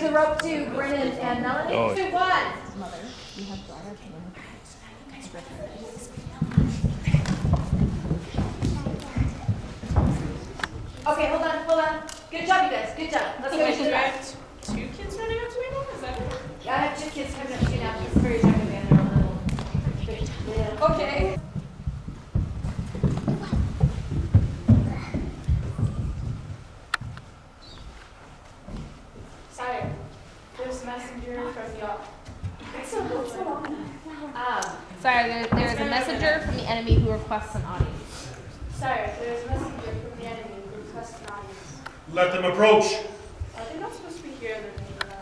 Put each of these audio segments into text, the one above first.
the rope to Brennan and Melanie. Oh. 2, 1. Mother, you have daughter. Okay, hold on. Good job, you guys. Good job. Let's go. Do I have 2 kids running up to me now? Is that it? Yeah, I have 2 kids coming up to you now. It's very time again. They're a little. Yeah. Okay. Sire, there's a messenger from the Sorry, there's a messenger from the enemy who requests an audience. Sire, there's a messenger from the enemy who requests an audience. Let them approach. They're not supposed to be here.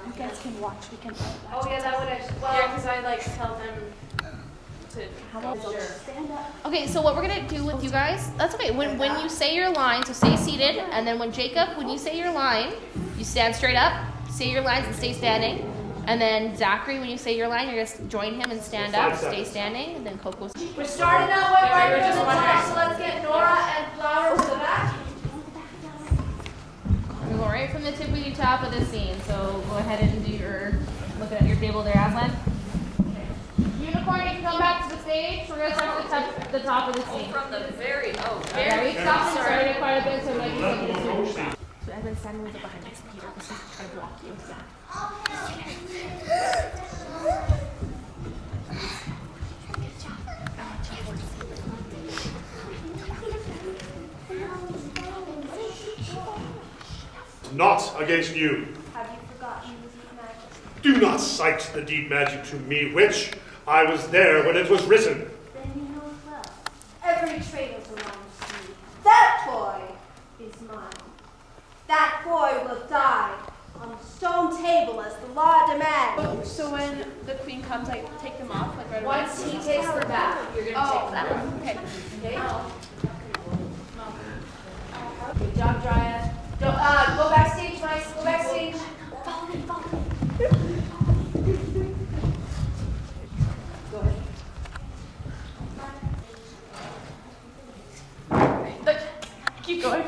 You guys can watch. We can. Oh, yeah, that would actually. Yeah, Well, because I like tell them to. How about sure. stand up? Okay, so what we're gonna do with you guys? That's okay. When you say your line, so stay seated, and then when you say your line, you stand straight up. Say your lines and stay standing. And then Zachary, when you say your line, you're gonna join him and stand up, stay standing. And then Coco. We're starting out with right we were from just the top, wondering. so let's get Nora and Flower to the back. We go right from the tippity top of the scene. So go ahead and do your look at your table there, Aslan. Unicorn, you can come back to the stage. We're gonna start at the top of the scene. From the very, Yeah, we stopped and started quite a bit, so maybe something to do. So Evan, stand with the behind this computer because he's trying to block you. Not against you. Have you forgotten the deep magic? Do not cite the deep magic to me, witch. I was there when it was written. Then you know it well. Every traitor belongs to me. That boy is mine. That boy will die on the stone table as the law demands. So when the queen comes, I take them off, like right away. Once he takes them back, you're going to take them back. Okay. Okay? Good job, Dryad. Go backstage, Mice. Go backstage. Follow me. Go ahead. Look, keep going.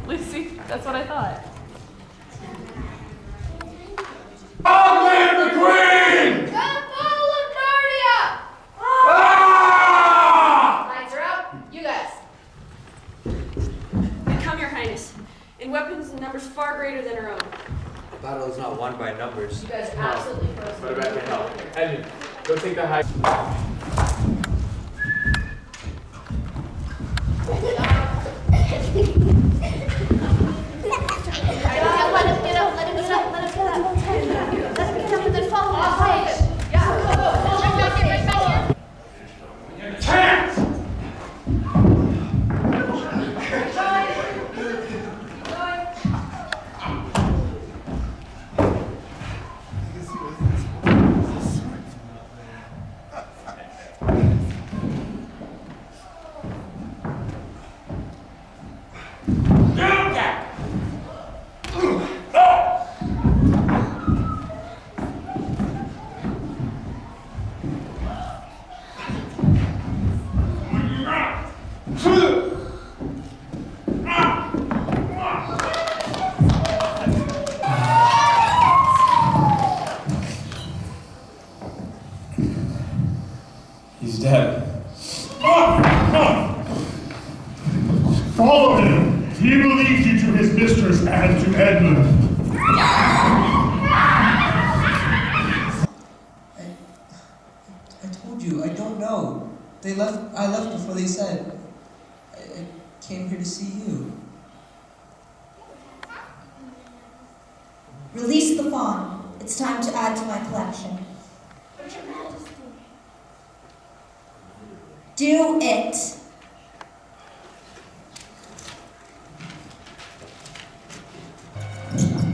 Lucy, that's what I thought. Long live the queen! The fall of Narnia! Ah! Lines are out. You guys. We come, Your Highness, in weapons and numbers far greater than our own. The battle is not won by numbers. You guys are absolutely frozen. What about my help? Edmund, go take the high. Let him get up and then follow Off him. stage. Yeah, go. Right back in. Chance! He's dead. Follow him! He will lead you to his mistress and to Edmund. I told you, I don't know. I left before they said. I came here to see you. Release the fawn. It's time to add to my collection. Do it.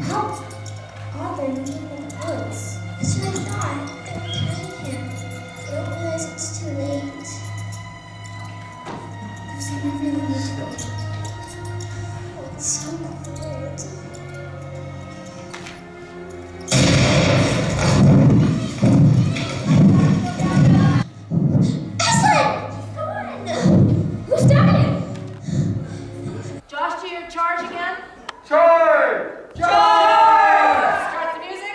How are they moving in the woods? That's what I thought. I don't find him. I don't realize it's too late. There's something I really need to go to. Oh, it's so cold. Who's dying? Josh, to your charge again. Charge! Start the music.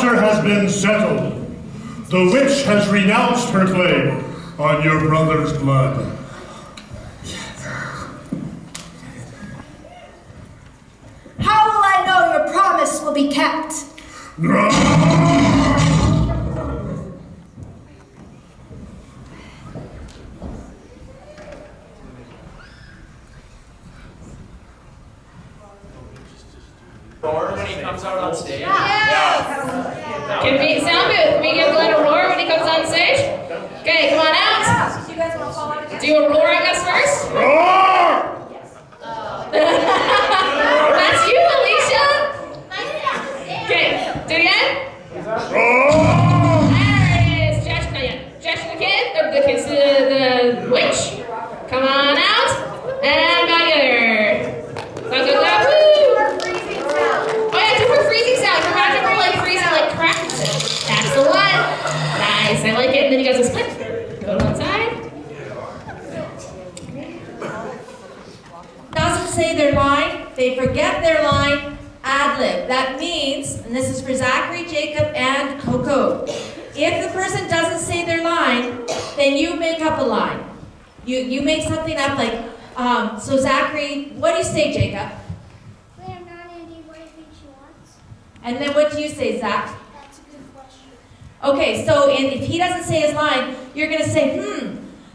matter has been settled. The witch has renounced her claim on your brother's blood. How will I know your promise will be kept? Roar when he comes out on stage. Can we sound booth? Can we give Glenn a roar when he comes on stage? Okay, come on out. You guys want to follow together? Do a roaring us first? Roar! That's you, Alicia. Okay, do it again. Roar! There it is. Josh, not yet. Josh the kid, the kid's the witch. Come on out. And back together. Let's go that. Woo! Oh yeah, do her freezing sound. Imagine we're like freezing like crackers. That's the one. Nice, I like it. And then you guys will split. Go to one side. Doesn't say their line, they forget their line, ad-lib. That means, and this is for Zachary, Jacob, and Coco, if the person doesn't say their line, then you make up a line. You make something up like, so Zachary, what do you say, Jacob? And then what do you say, Zach? That's a good question. Okay, so if he doesn't say his line, you're going to say,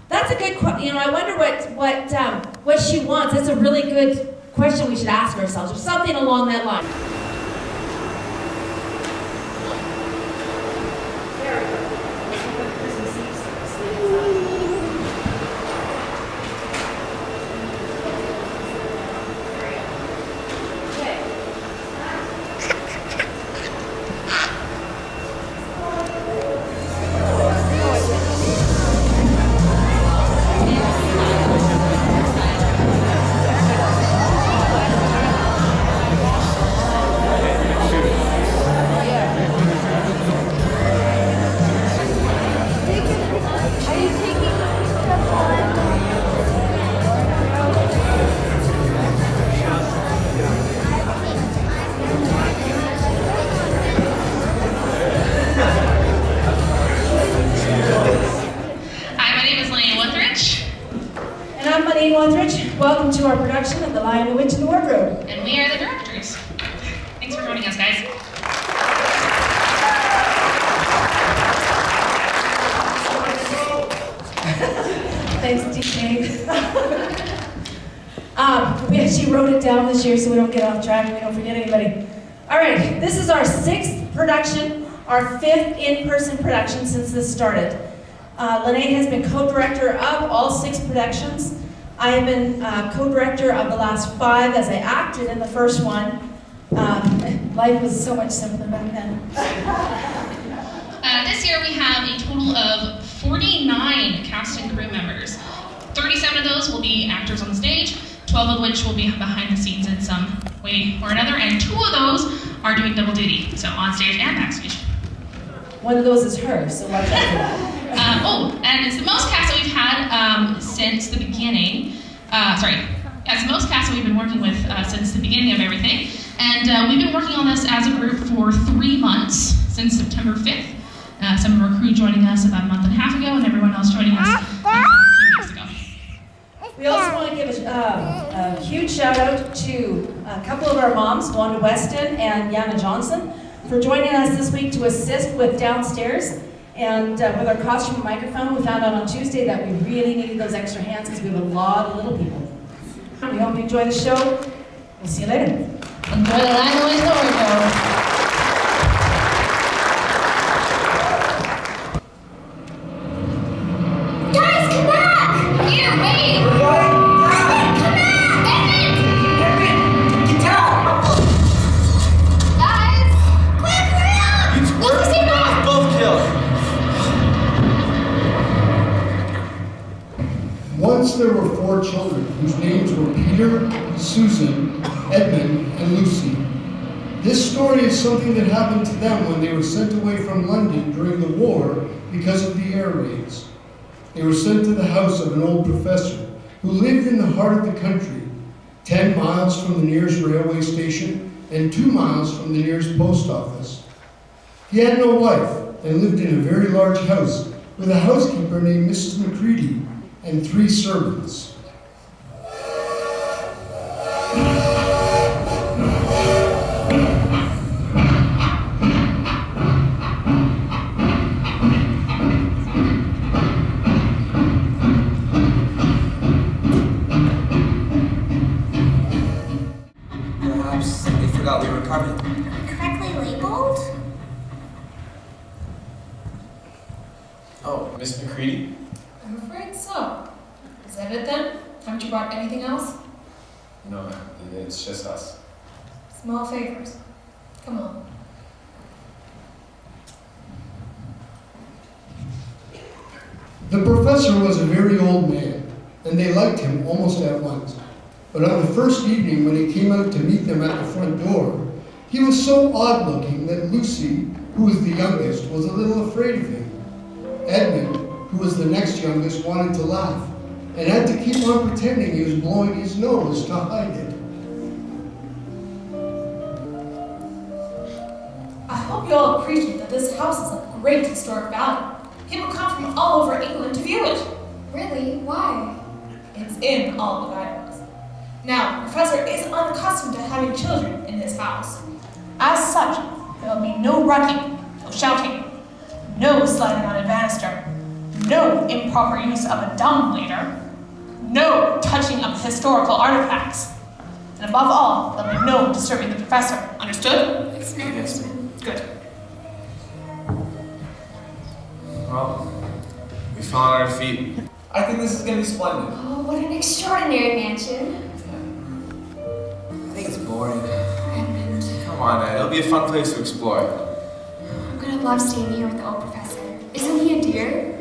that's a good question. I wonder what she wants. That's a really good question we should ask ourselves, or something along that line. Welcome to our production of The Lion, the Witch, and the Wardrobe. And we are the directors. Thanks for joining us, guys. Thanks, DJ. We actually wrote it down this year so we don't get off track and we don't forget anybody. All right, this is our 6th production, our 5th in-person production since this started. Lene has been co-director of all 6 productions. I have been co-director of the last 5 as I acted in the first one. Life was so much simpler back then. This year we have a total of 49 cast and crew members. 37 of those will be actors on stage, 12 of which will be behind the scenes in some way or another, and 2 of those are doing double duty, so on stage and backstage. One of those is her, so watch out for that. And it's the most cast that we've had since the beginning. It's the most cast that we've been working with since the beginning of everything. And we've been working on this as a group for 3 months, since September 5th. Some of our crew joining us about a month and a half ago, and everyone else joining us a few weeks ago. We also want to give a huge shout out to a couple of our moms, Wanda Weston and Yana Johnson, for joining us this week to assist with downstairs. And with our costume and microphone, we found out on Tuesday that we really needed those extra hands because we have a lot of little people. We hope you enjoy the show. We'll see you later. Enjoy the Lion, the Witch, and the Wardrobe. Guys, come back! Here, wait! Come back! Evan! Get down! Guys! Quick, hurry up! It's Let's see back! both killed. Once there were 4 children whose names were Peter, Susan, Edmund, and Lucy. This story is something that happened to them when they were sent away from London during the war because of the air raids. They were sent to the house of an old professor who lived in the heart of the country, 10 miles from the nearest railway station and 2 miles from the nearest post office. He had no wife and lived in a very large house with a housekeeper named Mrs. Macready and 3 servants. Perhaps they forgot we were coming. Correctly labeled? Oh, Miss McCready? I'm afraid so. Is that it then? Haven't you brought anything else? No, ma'am. It's just us. Small favors. Come on. The professor was a very old man, and they liked him almost at once. But on the first evening when he came out to meet them at the front door, he was so odd-looking that Lucy, who was the youngest, was a little afraid of him. Edmund, who was the next youngest, wanted to laugh, and had to keep on pretending he was blowing his nose to hide it. I hope you all appreciate that this house is of great historic value. People come from all over England to view it. Really? Why? It's in all the guidebooks. Now, the professor is unaccustomed to having children in his house. As such, there will be no running, no shouting, no sliding on a banister, no improper use of a dumb waiter, no touching of historical artifacts, and above all, there will be no disturbing the professor. Understood? Yes, ma'am. Yes, ma'am. Good. Well, we found our feet. I think this is going to be splendid. Oh, what an extraordinary mansion. I think it's boring. Edmund, Come on, Ed. It'll be a fun place to explore. I'm gonna love staying here with the old professor. Isn't he a dear?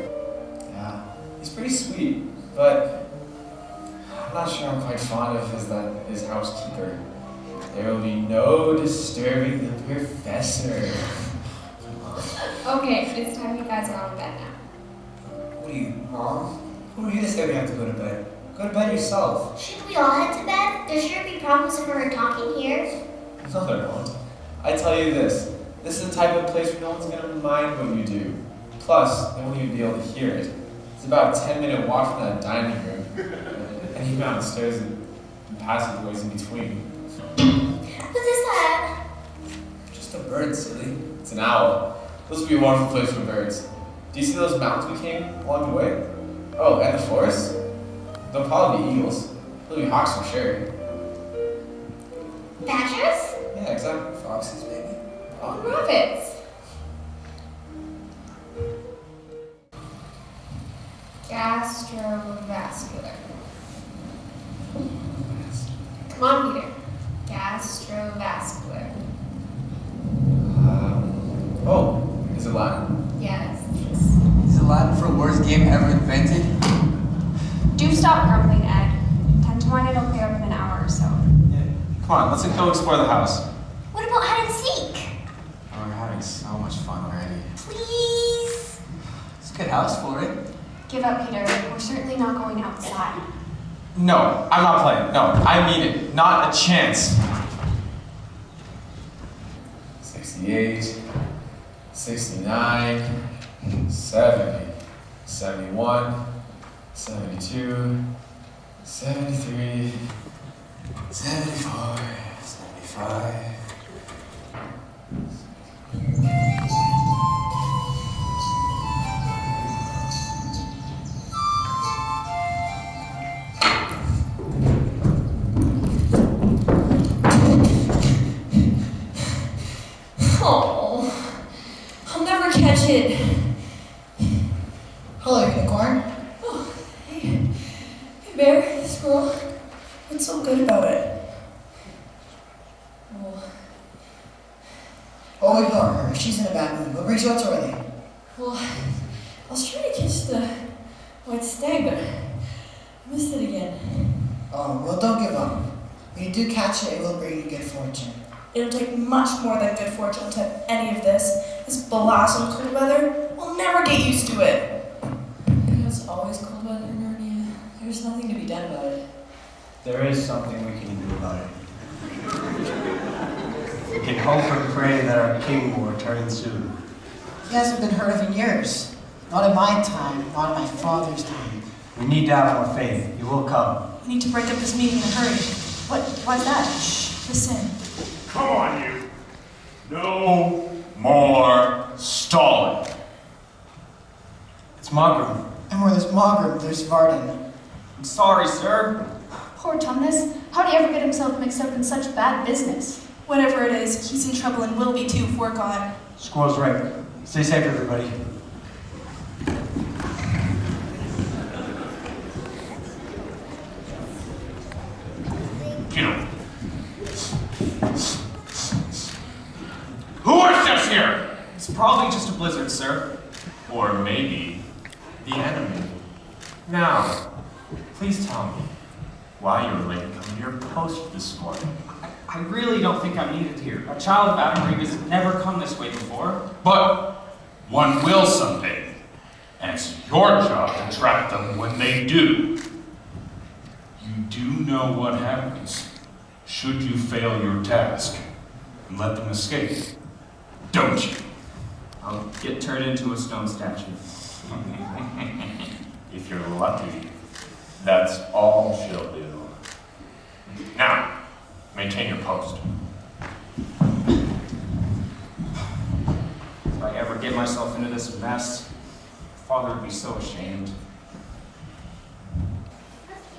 Yeah, he's pretty sweet, but I'm not sure I'm quite fond of his housekeeper. There will be no disturbing the professor. Okay, it's time you guys are on bed now. What are you, Mom? Who are you to say we have to go to bed? Go to bed yourself. Should we all head to bed? There shouldn't be problems if we're talking here. No, there won't. I tell you this. This is the type of place where no one's going to mind what you do. Plus, they won't even be able to hear it. It's about a 10-minute walk from that dining room. And the amount of stairs and passageways in between. What is that? Just a bird, silly. It's an owl. This will be a wonderful place for birds. Do you see those mountains we came along the way? Oh, and the forest? There'll probably be eagles. There'll be hawks for sure. Badgers? Yeah, exactly. Foxes, maybe. Oh, rabbits. Gastrovascular. Come on, Peter. Gastrovascular. Oh, is it Latin? Yes. Is it Latin for worst game ever invented? Do stop grumbling, Ed. 10 to 1, it'll clear up in an hour or so. Yeah. Come on, let's go explore the house. What about hide and seek? Oh, we're having so much fun already. Please. It's a good house for it. Give up, Peter. We're certainly not going outside. No, I'm not playing. No, I mean it. Not a chance. 68, 69, 70, 71, 72, 73, 74, 75. Oh, I'll never catch it. Hello, Unicorn. Oh, hey Bear, the squirrel. What's so good about it? Oh, ignore her. She's in a bad mood. What brings you out so early? Well, I was trying to catch the white stag, but I missed it again. Oh, well, don't give up. When you do catch it, it will bring you good fortune. It'll take much more than good fortune to have any of this. This blasted cold weather. We'll never get used to it. It's always cold weather in Narnia. There's nothing to be done about it. There is something we can do about it. We can hope and pray that our king will return soon. He hasn't been heard of in years. Not in my time, not in my father's time. We need to have more faith. You will come. We need to break up this meeting in a hurry. Why's that? Shh, listen. Come on, you. No more stalling. It's Mogram. And where there's Mogram, there's Varden. I'm sorry, sir. Poor Tumnus. How'd he ever get himself mixed up in such bad business? Whatever it is, he's in trouble and will be too if we're gone. Squirrel's right. Stay safe, everybody. Get him. Who is this here? It's probably just a blizzard, sir. Or maybe the enemy. Now, please tell me why you're late coming to your post this morning. I really don't think I'm needed here. A child of Adam Reeve has never come this way before. But one will someday. And it's your job to trap them when they do. You do know what happens should you fail your task and let them escape, don't you? I'll get turned into a stone statue. If you're lucky, that's all she'll do. Now, maintain your post. If I ever get myself into this mess, Father would be so ashamed.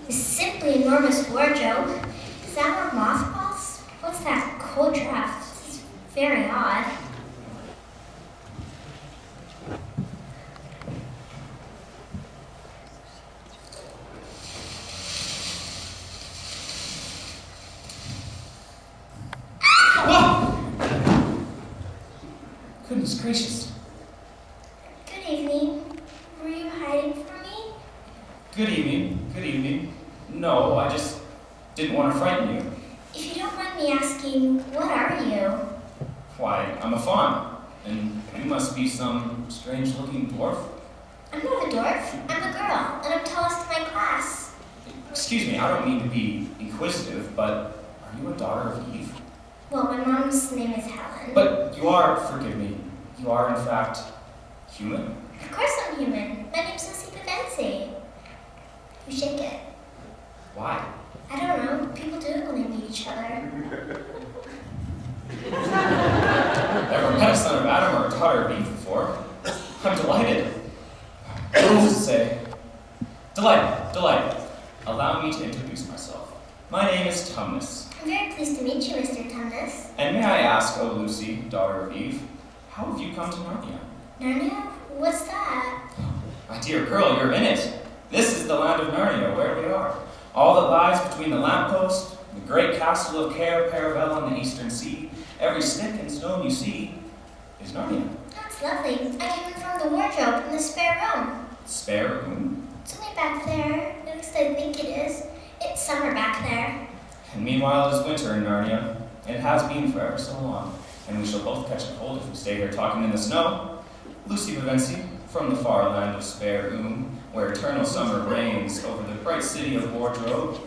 This simply enormous wardrobe. Is that more mothballs? What's that cold draft? It's very odd. Goodness gracious. Good evening. Were you hiding from me? Good evening. Good evening. No, I just didn't want to frighten you. If you don't mind me asking, what are you? Why, I'm a faun. And you must be some strange-looking dwarf. I'm not a dwarf. I'm a girl, and I'm tallest in my class. Excuse me, I don't mean to be inquisitive, but are you a daughter of Eve? Well, my mom's name is Helen. But you are, forgive me, you are in fact human? Of course I'm human. My name's Lucy Pavensi. You shake it. Why? I don't know. People do it when they meet each other. Never met a son of Adam or a daughter of Eve before. I'm delighted. Needless to say, delighted. Allow me to introduce myself. My name is Tumnus. I'm very pleased to meet you, Mr. Tumnus. And may I ask, O Lucy, daughter of Eve, how have you come to Narnia? Narnia? What's that? My dear girl, you're in it. This is the land of Narnia, where we are. All that lies between the lamppost, the great castle of Cair Paravel on the eastern sea, every stick and stone you see, is Narnia. That's lovely. I came in from the wardrobe in the spare room. Spare room? It's only back there. At least I think it is. It's summer back there. And meanwhile it is winter in Narnia. It has been for ever so long. And we shall both catch a cold if we stay here talking in the snow. Lucy Pavensi, from the far land of Spare where eternal summer reigns over the bright city of Wardrobe.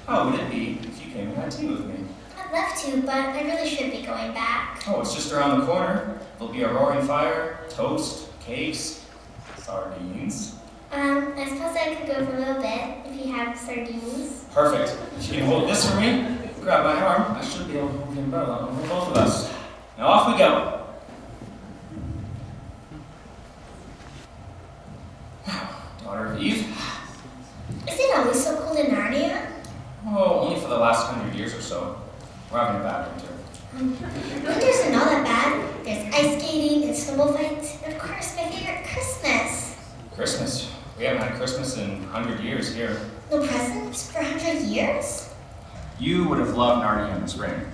How would it be if you came and had tea with me? I'd love to, but I really should be going back. Oh, it's just around the corner. There'll be a roaring fire, toast, cakes, sardines. I suppose I could go for a little bit if you have sardines. Perfect. If you can hold this for me, grab my arm, I should be able to hold the umbrella over both of us. Now off we go. Daughter of Eve. Is it always so cold in Narnia? Oh, only for the last 100 years or so. We're having a bad winter. Winter's not that bad. There's ice skating and snowball fights, and of course my favorite, Christmas. Christmas? We haven't had Christmas in 100 years here. No presents for 100 years? You would have loved Narnia in the spring.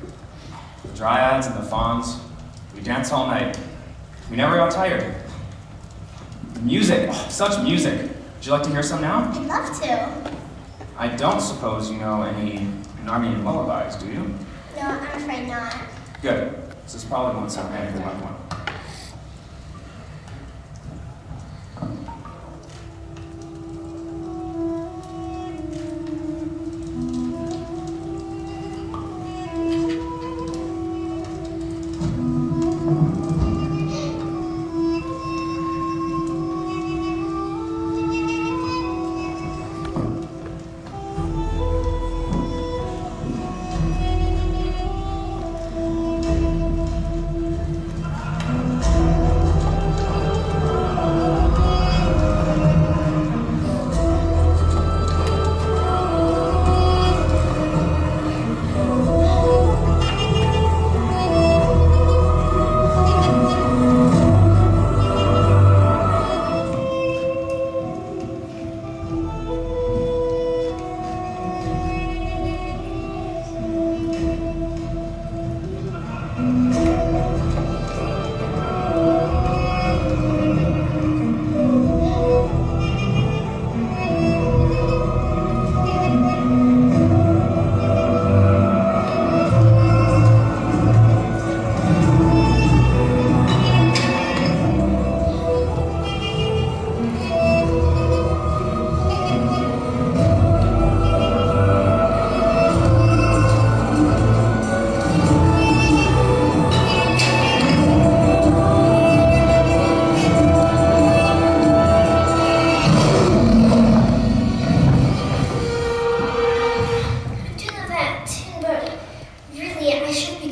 The dryads and the fauns, we danced all night. We never got tired. The music, oh, such music. Would you like to hear some now? I'd love to. I don't suppose you know any Narnian lullabies, do you? No, I'm afraid not. Good. This probably won't sound anything like one.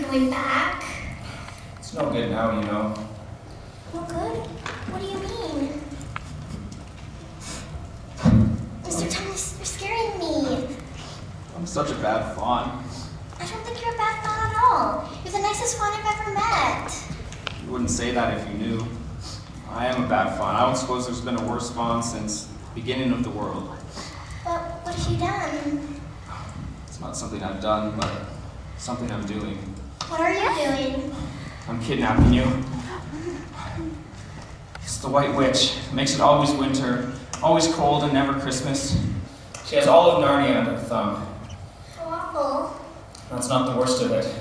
going back. It's no good now, you know. No good? What do you mean? Mr. Thomas, you're scaring me. I'm such a bad fawn. I don't think you're a bad fawn at all. You're the nicest fawn I've ever met. You wouldn't say that if you knew. I am a bad fawn. I don't suppose there's been a worse fawn since the beginning of the world. But what have you done? It's not something I've done, but something I'm doing. What are you doing? I'm kidnapping you. It's the White Witch. Makes it always winter, always cold, and never Christmas. She has all of Narnia under her thumb. How awful. That's not the worst of it.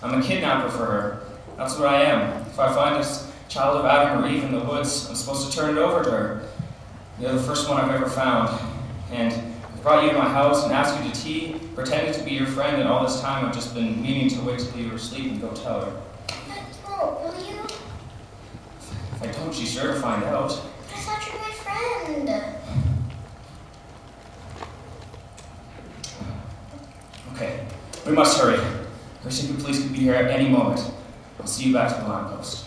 I'm a kidnapper for her. That's what I am. If I find this child of Adam or Eve in the woods, I'm supposed to turn it over to her. You're the first one I've ever found. And I brought you to my house and asked you to tea, pretended to be your friend, and all this time I've just been meaning to wait till you were asleep and go tell her. But you won't, will you? If I don't, she's sure to find out. But I thought you were my friend. Okay, we must hurry. Our secret police could be here at any moment. I'll see you back to the lamppost.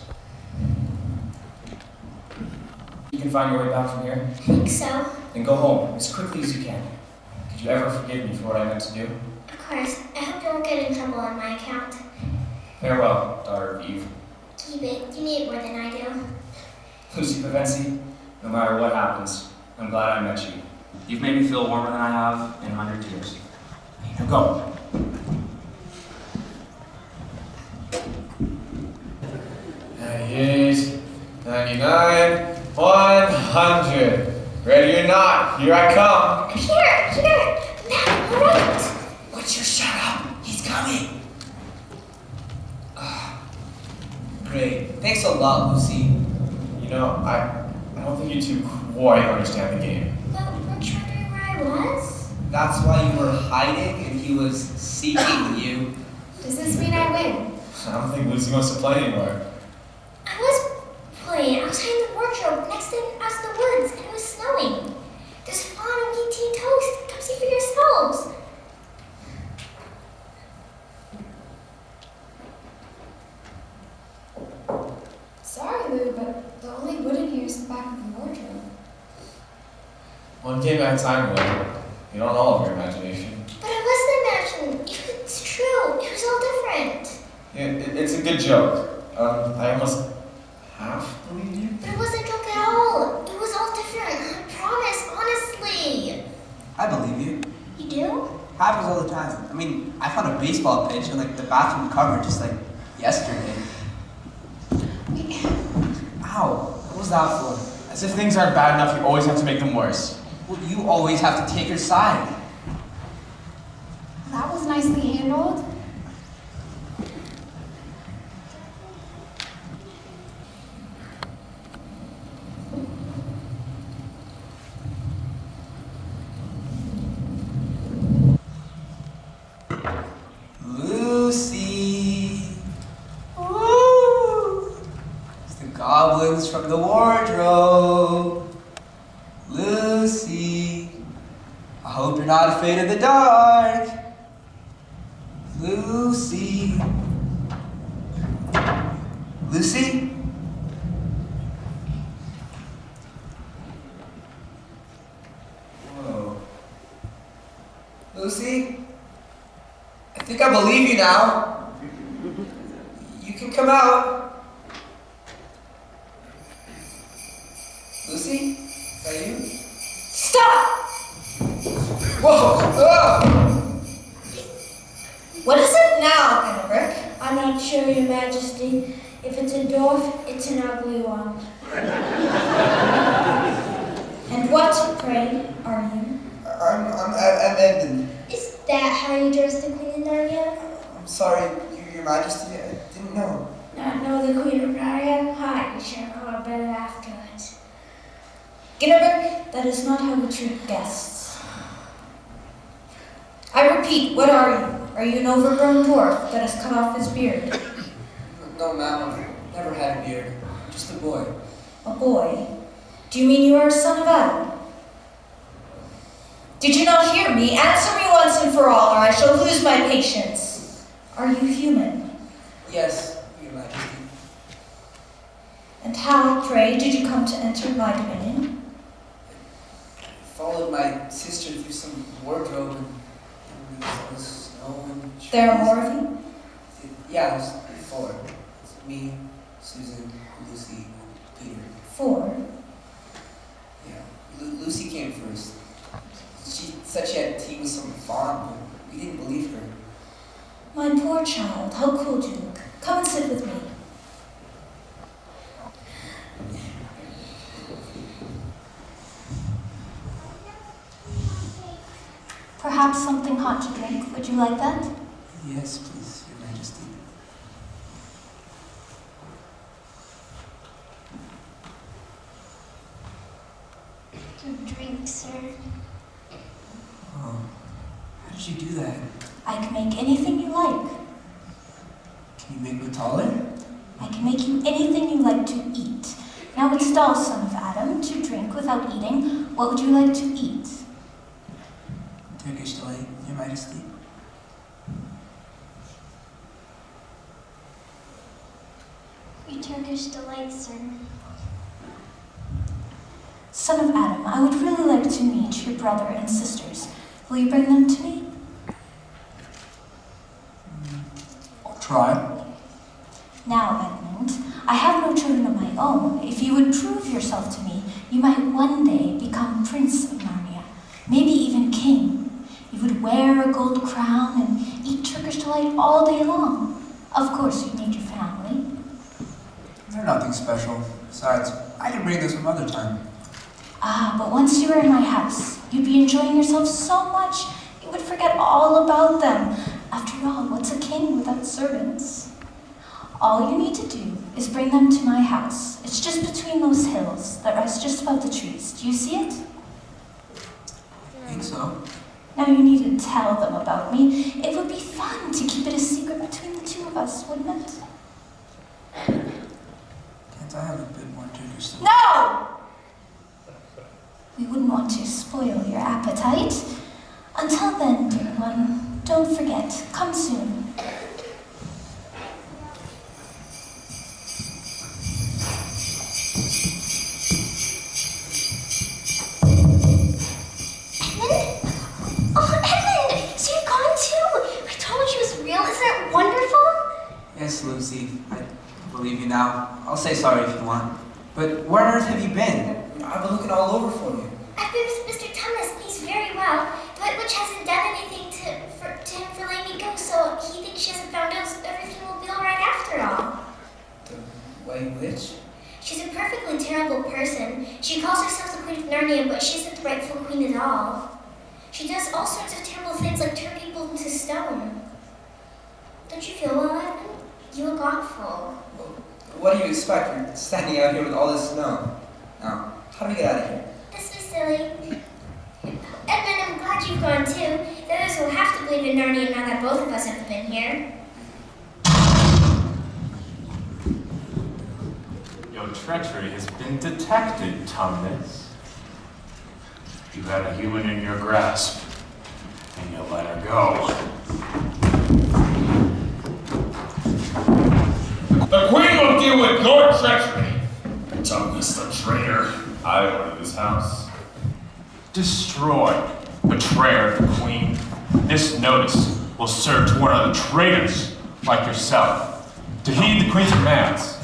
You can find your way back from here? I think so. Then go home as quickly as you can. Could you ever forgive me for what I meant to do? Of course. I hope you won't get in trouble on my account. Farewell, daughter of Eve. Keep it. You need it more than I do. Lucy Pevensie, no matter what happens, I'm glad I met you. You've made me feel warmer than I have in 100 years. Now go. 98, 99, 100. Ready or not, here I come. Here! Now, right! Would you shut up? He's coming. Great. Thanks a lot, Lucy. You know, I don't think you two quite understand the game. But weren't you wondering where I was? That's why you were hiding and he was seeking you. Does this mean I win? I don't think Lucy wants to play anymore. I was playing outside in the wardrobe next to us in the woods, and it was snowing. There's fawn and wheat tea and toast. Come see for yourselves. Sorry, Lou, but the only wood in here is the back of the wardrobe. One game at a time, Will. You don't all of your imagination. But I wasn't imagining. It's true. It was all different. Yeah, it's a good joke. I almost half believe you. But it wasn't a joke at all. It was all different. I promise, honestly. I believe you. You do? Happens all the time. I mean, I found a baseball pitch in like the bathroom cupboard just like yesterday. Ow, what was that for? As if things aren't bad enough, you always have to make them worse. Well, you always have to take her side. That was nicely handled. Lucy. Ooh. It's the goblins from the wardrobe. Lucy. I hope you're not afraid of the dark. Lucy. Lucy? Whoa. Lucy? I think I believe you now. You can come out. Lucy? Is that you? Stop! Whoa! Ah! What is it now, Kennebrick? I'm not sure, Your Majesty. If it's a dwarf, it's an ugly one. And what, pray, are you? I'm Edmund. Is that how you dress the Queen of Narnia? I'm sorry, Your Majesty. I didn't know. Not know the Queen of Narnia? Hi, you shall know better afterwards. Ginneberg, that is not how we treat guests. I repeat, what are you? Are you an overgrown dwarf that has cut off his beard? No, ma'am. I've never had a beard. Just a boy. A boy? Do you mean you are a son of Adam? Did you not hear me? Answer me once and for all, or I shall lose my patience. Are you human? Yes, Your Majesty. And how, pray, did you come to enter my dominion? I followed my sister through some wardrobe and there was snow and trees. There are more of you? Yeah, there's 4. It's me, Susan, Lucy, and Peter. 4? Yeah. Lucy came first. She said she had tea with some fawn, but we didn't believe her. My poor child, how cold you look. Come and sit with me. Perhaps something hot to drink. Would you like that? Yes, please, Your Majesty. To drink, sir. Oh, how did you do that? I can make anything you like. Can you make me taller? I can make you anything you like to eat. Now it's dull, son of Adam, to drink without eating. What would you like to eat? Turkish delight, Your Majesty. Your Turkish delight, sir. Son of Adam, I would really like to meet your brother and sisters. Will you bring them to me? I'll try. Now, Edmund, I have no children of my own. If you would prove yourself to me, you might one day become Prince of Narnia, maybe even King. You would wear a gold crown and eat Turkish delight all day long. Of course, you need your family. They're nothing special. Besides, I can bring this some other time. Ah, but once you were in my house, you'd be enjoying yourself so much, you would forget all about them. After all, what's a king without servants? All you need to do is bring them to my house. It's just between those hills that rise just above the trees. Do you see it? I think so. Now you need to tell them about me. It would be fun to keep it a secret between the two of us, wouldn't it? Can't I have a bit more Turkish delight? No! We wouldn't want to spoil your appetite. Until then, dear one, don't forget, come soon. Yes, Lucy, I believe you now. I'll say sorry if you want. But where on earth have you been? I've been looking all over for you. I've been with Mr. Thomas. He's very well. The witch hasn't done anything to him for letting me go, so he thinks she hasn't found out, so everything will be alright after all. The White Witch? She's a perfectly terrible person. She calls herself the Queen of Narnia, but she isn't the rightful queen at all. She does all sorts of terrible things like turn people into stone. Don't you feel well, Edmund? You look awful. What do you expect? You're standing out here with all this snow. Now, how do we get out of here? This was silly. Edmund, I'm glad you've gone too. The others will have to believe in Narnia now that both of us have been here. Your treachery has been detected, Tumnus. You had a human in your grasp, and you let her go. The Queen will deal with your treachery. Tumnus the traitor. I ordered this house. Destroy, betrayer of the Queen. This notice will serve to warn other traitors like yourself to heed the Queen's commands.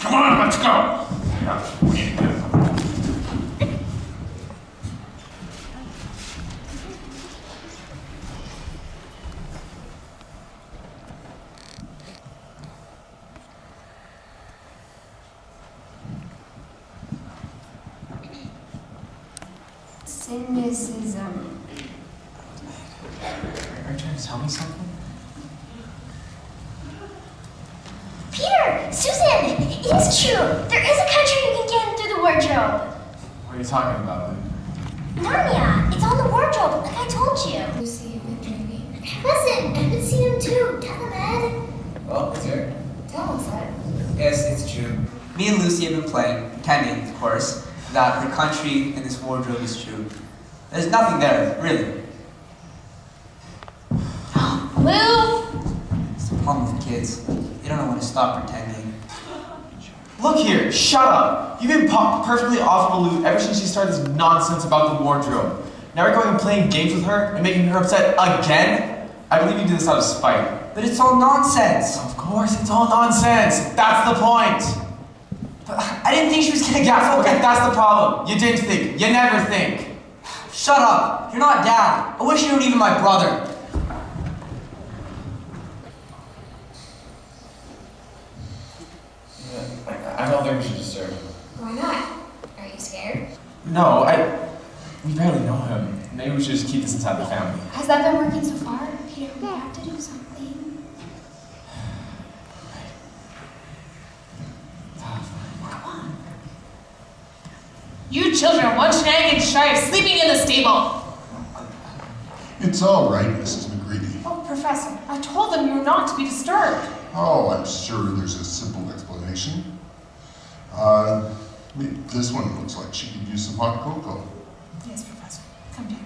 Come on, let's go. Yeah, we need to do. Cynicism. Are you trying to tell me something? Peter! Susan! It is true! There is a country you can get in through the wardrobe! What are you talking about, Lou? Narnia! It's on the wardrobe, like I told you! Lucy, you've been drinking. Listen, I've been seeing him too. Tell him, Ed. Well, it's here. Tell him, Ed. Yes, it's true. Me and Lucy have been playing, pretending, of course, that her country in this wardrobe is true. There's nothing there, really. kids. They don't know when to stop pretending. Look here, shut up. You've been perfectly off the loop ever since you started this nonsense about the wardrobe. Now we're going and playing games with her and making her upset again? I believe you did this out of spite. But it's all nonsense. Of course, it's all nonsense. That's the point. But I didn't think she was gonna get Okay, that's the problem. You didn't think. You never think. Shut up. You're not Dad. I wish you weren't even my brother. I don't think we should disturb him. Why not? Are you scared? No, we barely know him. Maybe we should just keep this inside the family. Has that been working so far? Peter, we have to do something. Come on. You children are one shenanigan shy of sleeping in the stable. It's all right, Mrs. McCready. Oh, Professor, I told them you were not to be disturbed. Oh, I'm sure there's a simple explanation. This one looks like she could use some hot cocoa. Yes, Professor. Come down.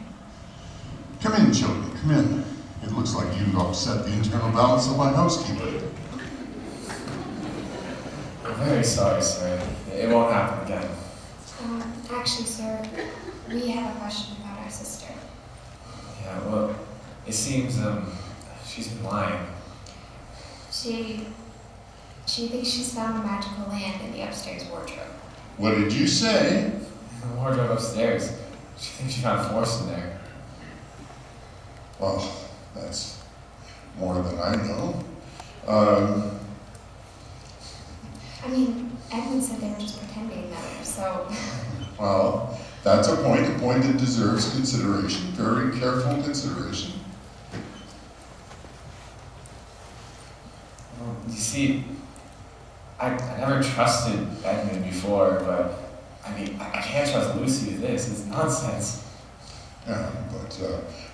Come in, children, come in. It looks like you've upset the internal balance of my housekeeper. I'm very sorry, sir. It won't happen again. Actually, sir, we have a question about our sister. Yeah, well, it seems, she's been lying. She thinks she's found a magical land in the upstairs wardrobe. What did you say? The wardrobe upstairs. She thinks she found force in there. Well, that's more than I know. I mean, Edmund said they were just pretending though, so... Well, that's a point that deserves consideration, very careful consideration. Well, you see, I never trusted Edmund before, but I mean, I can't trust Lucy with this. It's nonsense. Yeah, but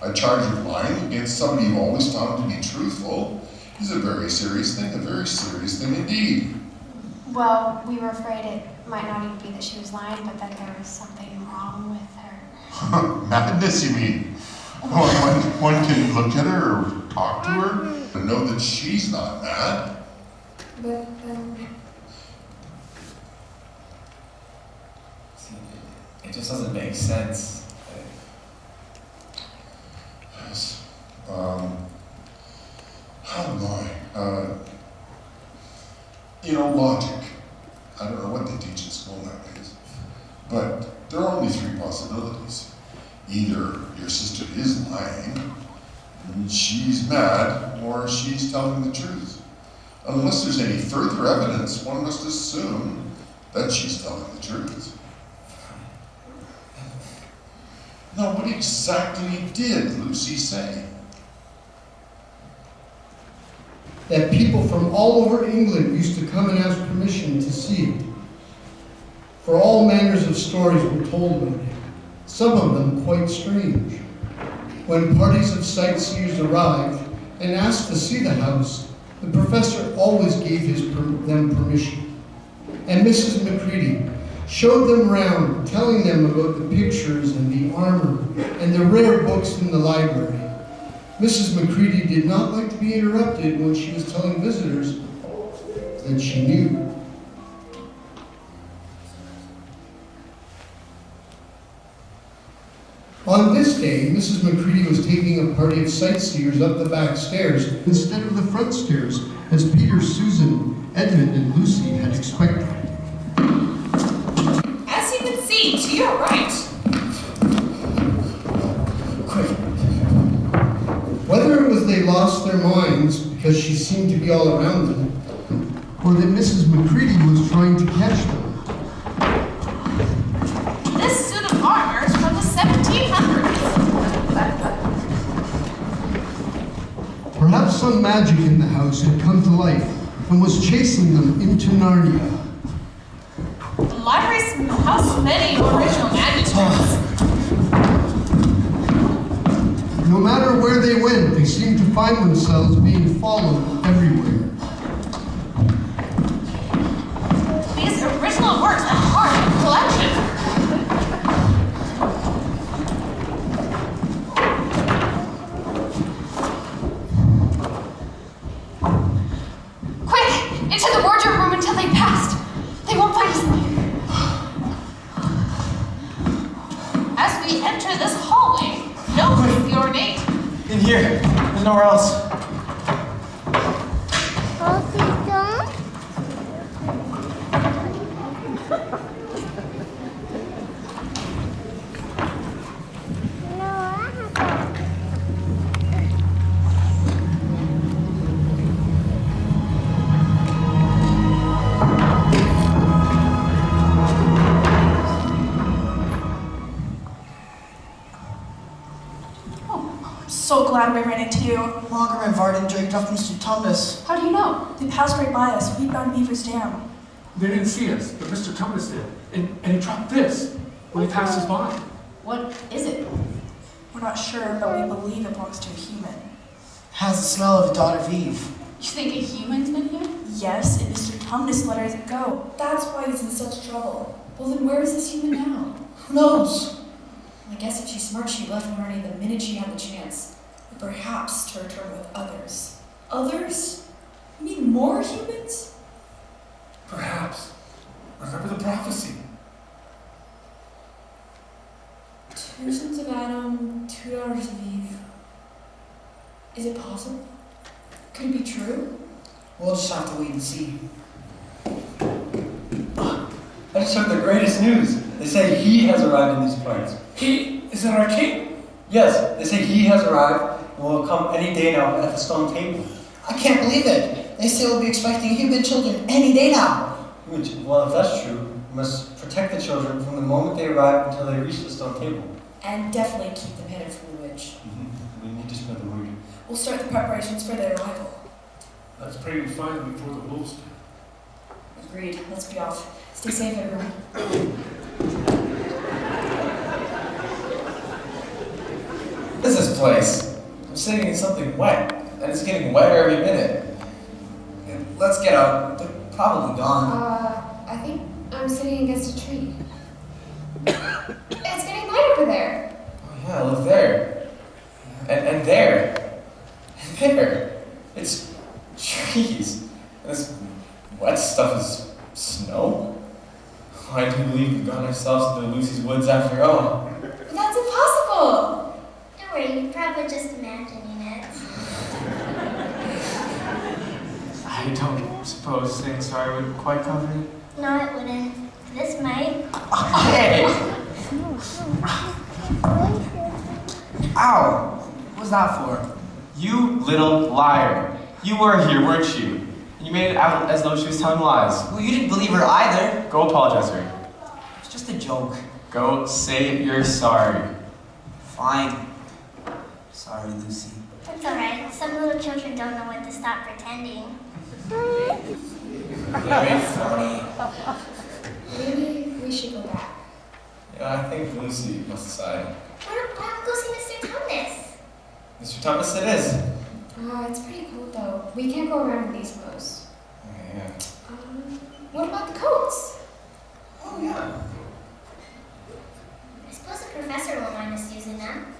a charge of lying against somebody you always found to be truthful is a very serious thing indeed. Well, we were afraid it might not even be that she was lying, but that there was something wrong with her. Madness, you mean? One can look at her or talk to her and know that she's not mad. But, See, it just doesn't make sense. Yes. Oh my. Logic. I don't know what they teach in school nowadays. But there are only three possibilities. Either your sister is lying, and she's mad, or she's telling the truth. Unless there's any further evidence, one must assume that she's telling the truth. Now, what exactly did Lucy say? That people from all over England used to come and ask permission to see it. For all manners of stories were told about it, some of them quite strange. When parties of sightseers arrived and asked to see the house, the professor always gave them permission. And Mrs. McCready showed them around, telling them about the pictures and the armor and the rare books in the library. Mrs. McCready did not like to be interrupted when she was telling visitors that she knew. On this day, Mrs. McCready was taking a party of sightseers up the back stairs instead of the front stairs, as Peter, Susan, Edmund, and Lucy had expected. As you can see, to your right. Whether it was they lost their minds because she seemed to be all around them, or that Mrs. McCready was trying to catch them. This suit of armor is from the 1700s. Perhaps some magic in the house had come to life and was chasing them into Narnia. The libraries house many original manuscripts. No matter where they went, they seemed to find themselves being followed everywhere. These original works are part of the collection. ain't. In here. There's nowhere else. So glad we ran into you. Margaret and Varden dragged off Mr. Thomas. How do you know? They passed right by us. We'd gone Beaver's Dam. They didn't see us, but Mr. Thomas did. And he dropped this when he passed us by. What is it? We're not sure, but we believe it belongs to a human. Has the smell of a daughter of Eve. You think a human's been here? Yes, and Mr. Tumnus let her go. That's why he's in such trouble. Well, then where is this human now? Who knows? I guess if she's smart, she left Marty the minute she had the chance. Or perhaps to return with others. Others? You mean more humans? Perhaps. Remember the prophecy. 2 sons of Adam, 2 daughters of Eve. Is it possible? Could it be true? We'll just have to wait and see. I just heard the greatest news. They say he has arrived in these parts. He? Is that our king? Yes, they say he has arrived and will come any day now at the stone table. I can't believe it. They say we'll be expecting human children any day now. Well, if that's true, we must protect the children from the moment they arrive until they reach the stone table. And definitely keep them hidden from the witch. We need to spread the word. We'll start the preparations for their arrival. Let's pray we find them before the wolves do. Agreed. Let's be off. Stay safe, everyone. What is this place? I'm sitting in something wet, and it's getting wetter every minute. Let's get out. They're probably gone. I think I'm sitting against a tree. It's getting light over there. Oh yeah, look there. And there. And there. It's trees. And this wet stuff is snow? I do believe we've gotten ourselves into Lucy's woods after all. But that's impossible. Don't worry, you're probably just imagining it. I don't suppose saying sorry would quite cover it. No, it wouldn't. This might. Hey! Ow! What was that for? You little liar. You were here, weren't you? You made it out as though she was telling lies. Well, you didn't believe her either. Go apologize to her. It's just a joke. Go say you're sorry. Fine. Sorry, Lucy. It's alright. Some little children don't know when to stop pretending. Very funny. Maybe we should go back. Yeah, I think Lucy must decide. Why don't we go see Mr. Thomas? Mr. Thomas, it is. It's pretty cold though. We can't go around in these clothes. Yeah. What about the coats? Oh, yeah. I suppose the professor won't mind us using them.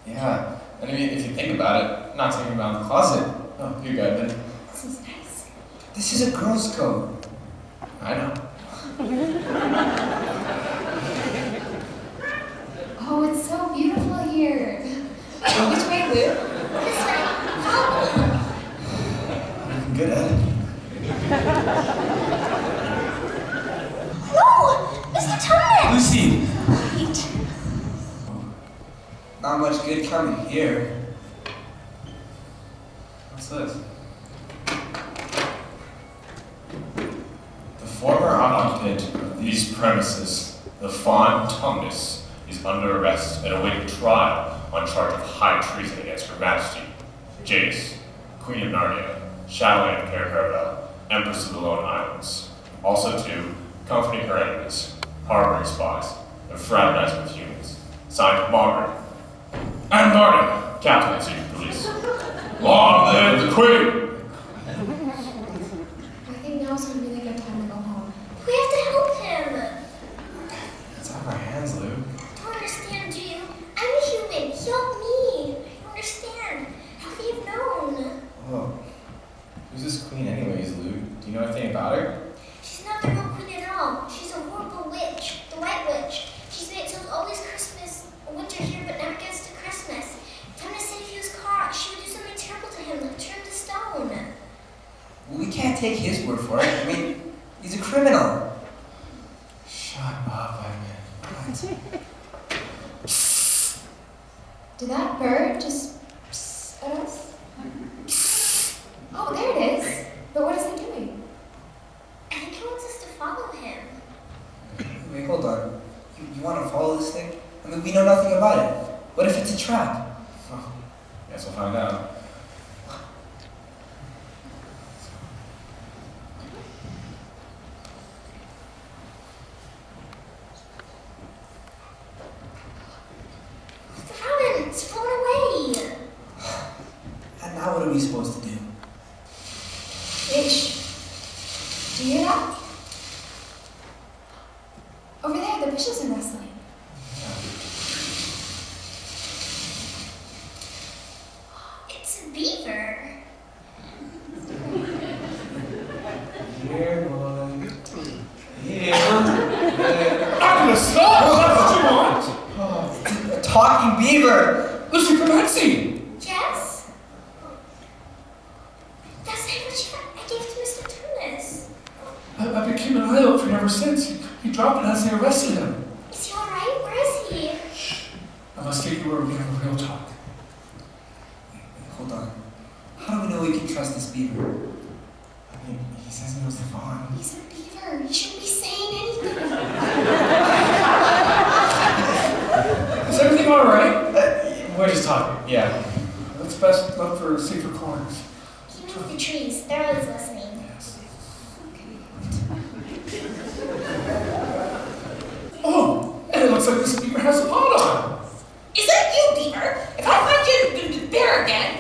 Yeah. And I mean, if you think about it, I'm not taking them out of the closet. Oh, you got it. This is nice. This is a girl's coat. I know. Oh, it's so beautiful here. Which way, Lou? This way. Follow. Good at it. No! Mr. Thomas! Lucy! Wait. Not much good coming here. What's this? The former occupant of these premises, the Fawn Tumnus, is under arrest and awaiting trial on charge of high treason against Her Majesty, Jace, Queen of Narnia, Shadowland Caravel, Empress of the Lone Islands. Also to comforting her enemies, harboring spies, and fraternizing with humans. Signed, Margaret. And Barney, Captain of the Secret Police. Long live the Queen! I think now's a really good time to go home. We have to help him. It's out of our hands, Lou. I don't understand, do you? I'm a human. Help me. I don't understand. How have you known? Oh. Who's this queen anyways, Lou? Do you know anything about her? She's not the real queen at all. She's a horrible witch. The White Witch. She's made it so it's always Christmas, winter here, but never gets to Christmas. Thomas take his word for it. I mean, he's a criminal. Shut up, Edmund. Did that bird just psst at us? Oh, there it is. But what is it doing? I think he wants us to follow him. Wait, hold on. You want to follow this thing? I mean, we know nothing about it. What if it's a trap? Oh, guess we'll find out. The fountain! It's flown away! And now what are we supposed to do? Ish. Do you hear that? Over there, the bushes are rustling. It's a beaver. Here, one. Here. I'm gonna stop! That's what you want! A talking beaver! Lucy Permanzi! Yes? That's the sandwich I gave to Mr. Tunis. I became an eye out for him ever since. He dropped it as they arrested him. Is he alright? Where is he? I must take you where we can have a real talk. Hold on. How do we know we can trust this beaver? I mean, he says he knows the fawn. He's a beaver. You shouldn't be saying anything. Is everything alright? We're just talking, yeah. Let's best look for safer corners. He moved the trees. They're always listening. Oh, and it looks like this beaver has a pot on. Is that you, Beaver? If I find you bear again.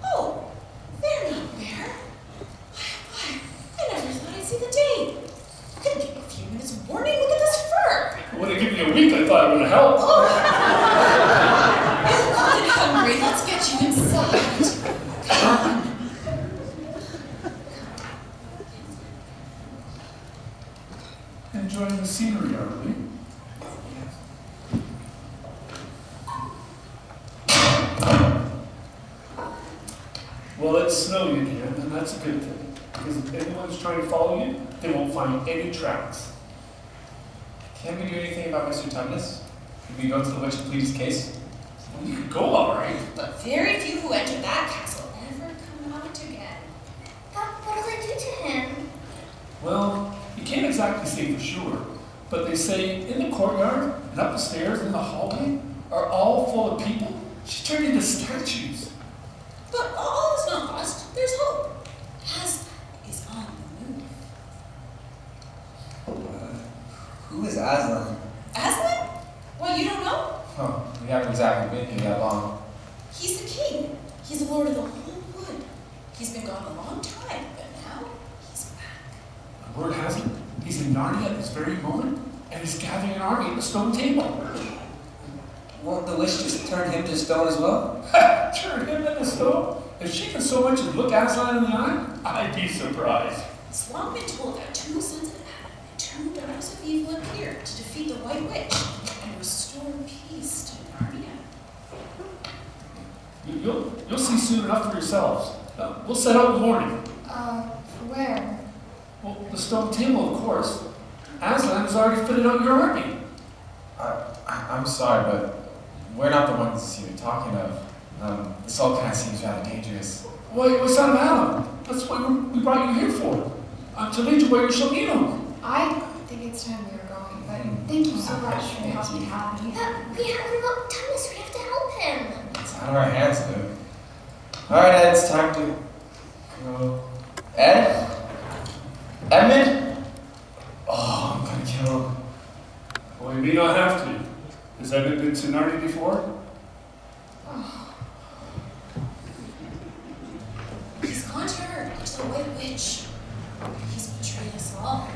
Oh, they're not bear. Why, I never thought I'd see the day. I could give a few minutes warning. Look at this fur. Would have given me a week, I thought it would help. Oh. I'm hungry. Let's get you inside. Come on. Enjoying the scenery, are we? Well, it's snowing again, and that's a good thing. Because if anyone's trying to follow you, they won't find any tracks. Can we do anything about Mr. Tumnus? Could we go to the witch and plead his case? Well, you could go all right. But very few who enter that castle ever come out again. But what'll they do to him? Well, you can't exactly say for sure, but they say in the courtyard and up the stairs and in the hallway are all full of people. She's turned into statues. But all is not lost. There's hope. Aslan is on the move. Who is Aslan? Aslan? What, you don't know? Oh, we haven't exactly been here that long. He's the king. He's the lord of the whole wood. He's been gone a long time, but now he's back. The word has it, he's in Narnia at this very moment, and he's gathering an army at the stone table. Won't the witch just turn him to stone as well? Turn him into stone? If she can so much as look Aslan in the eye, I'd be surprised. It's long been told that two sons of Adam and two daughters of evil appeared to defeat the White Witch and restore peace to Narnia. You'll see soon enough for yourselves. We'll set out in the morning. For where? Well, the stone table, of course. Aslan has already fitted out your army. I'm sorry, but we're not the ones you're talking of. This all kind of seems rather dangerous. What's that about? That's what we brought you here for. To lead you where you shall be known. I think it's time we were going, but thank you so much for the hospitality. But we have remote Tumnus. We have to help him. It's out of our hands, dude. Alright, Ed, it's time to go. Ed? Edmund? Oh, I'm gonna kill him. Well, you may not have to. Has Edmund been to Narnia before? He's gone to her, to the White Witch. He's betrayed us all.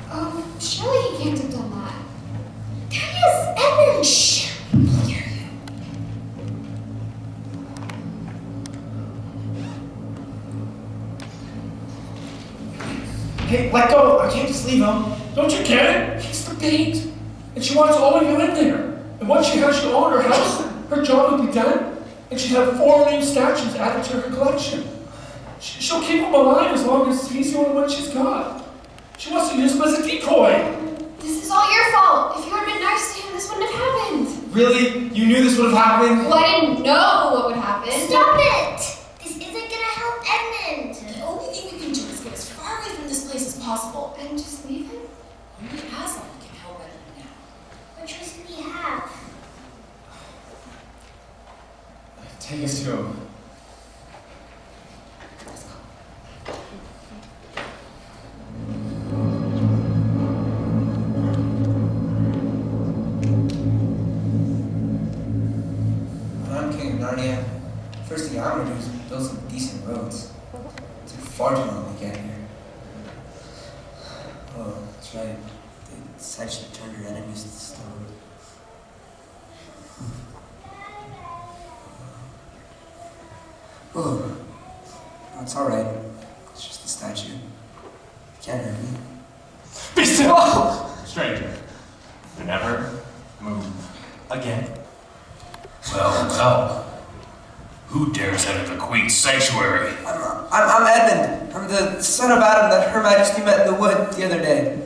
Surely he can't have done that. There he is! Edmund! Shh! He'll hear you. Hey, let go! I can't just leave him. Don't you get it? He's the bait. And she wants all of you in there. And once she has you all in her house, her job will be done. And she'd have 4 new statues added to her collection. She'll keep him alive as long as he's the only one she's got. She wants to use him as a decoy. This is all your fault. If you had been nice to him, this wouldn't have happened. Really? You knew this would have happened? Well, I didn't know what would happen. Stop it! This isn't gonna help Edmund. The only thing we can do is get as far away from this place as possible. And just leave him? Only Aslan can help Edmund now. What choice do we have? Take us to him. When I'm king of Narnia, first thing I'm gonna do is build some decent roads. It took far too long to get here. Oh, that's right. They said she turned her enemies to stone. Oh, no, it's alright. It's just a statue. You can't hurt me. Be still! Whoa! Stranger, you never move again. Well. Who dares enter the Queen's sanctuary? I'm Edmund. I'm the son of Adam that Her Majesty met in the wood the other day.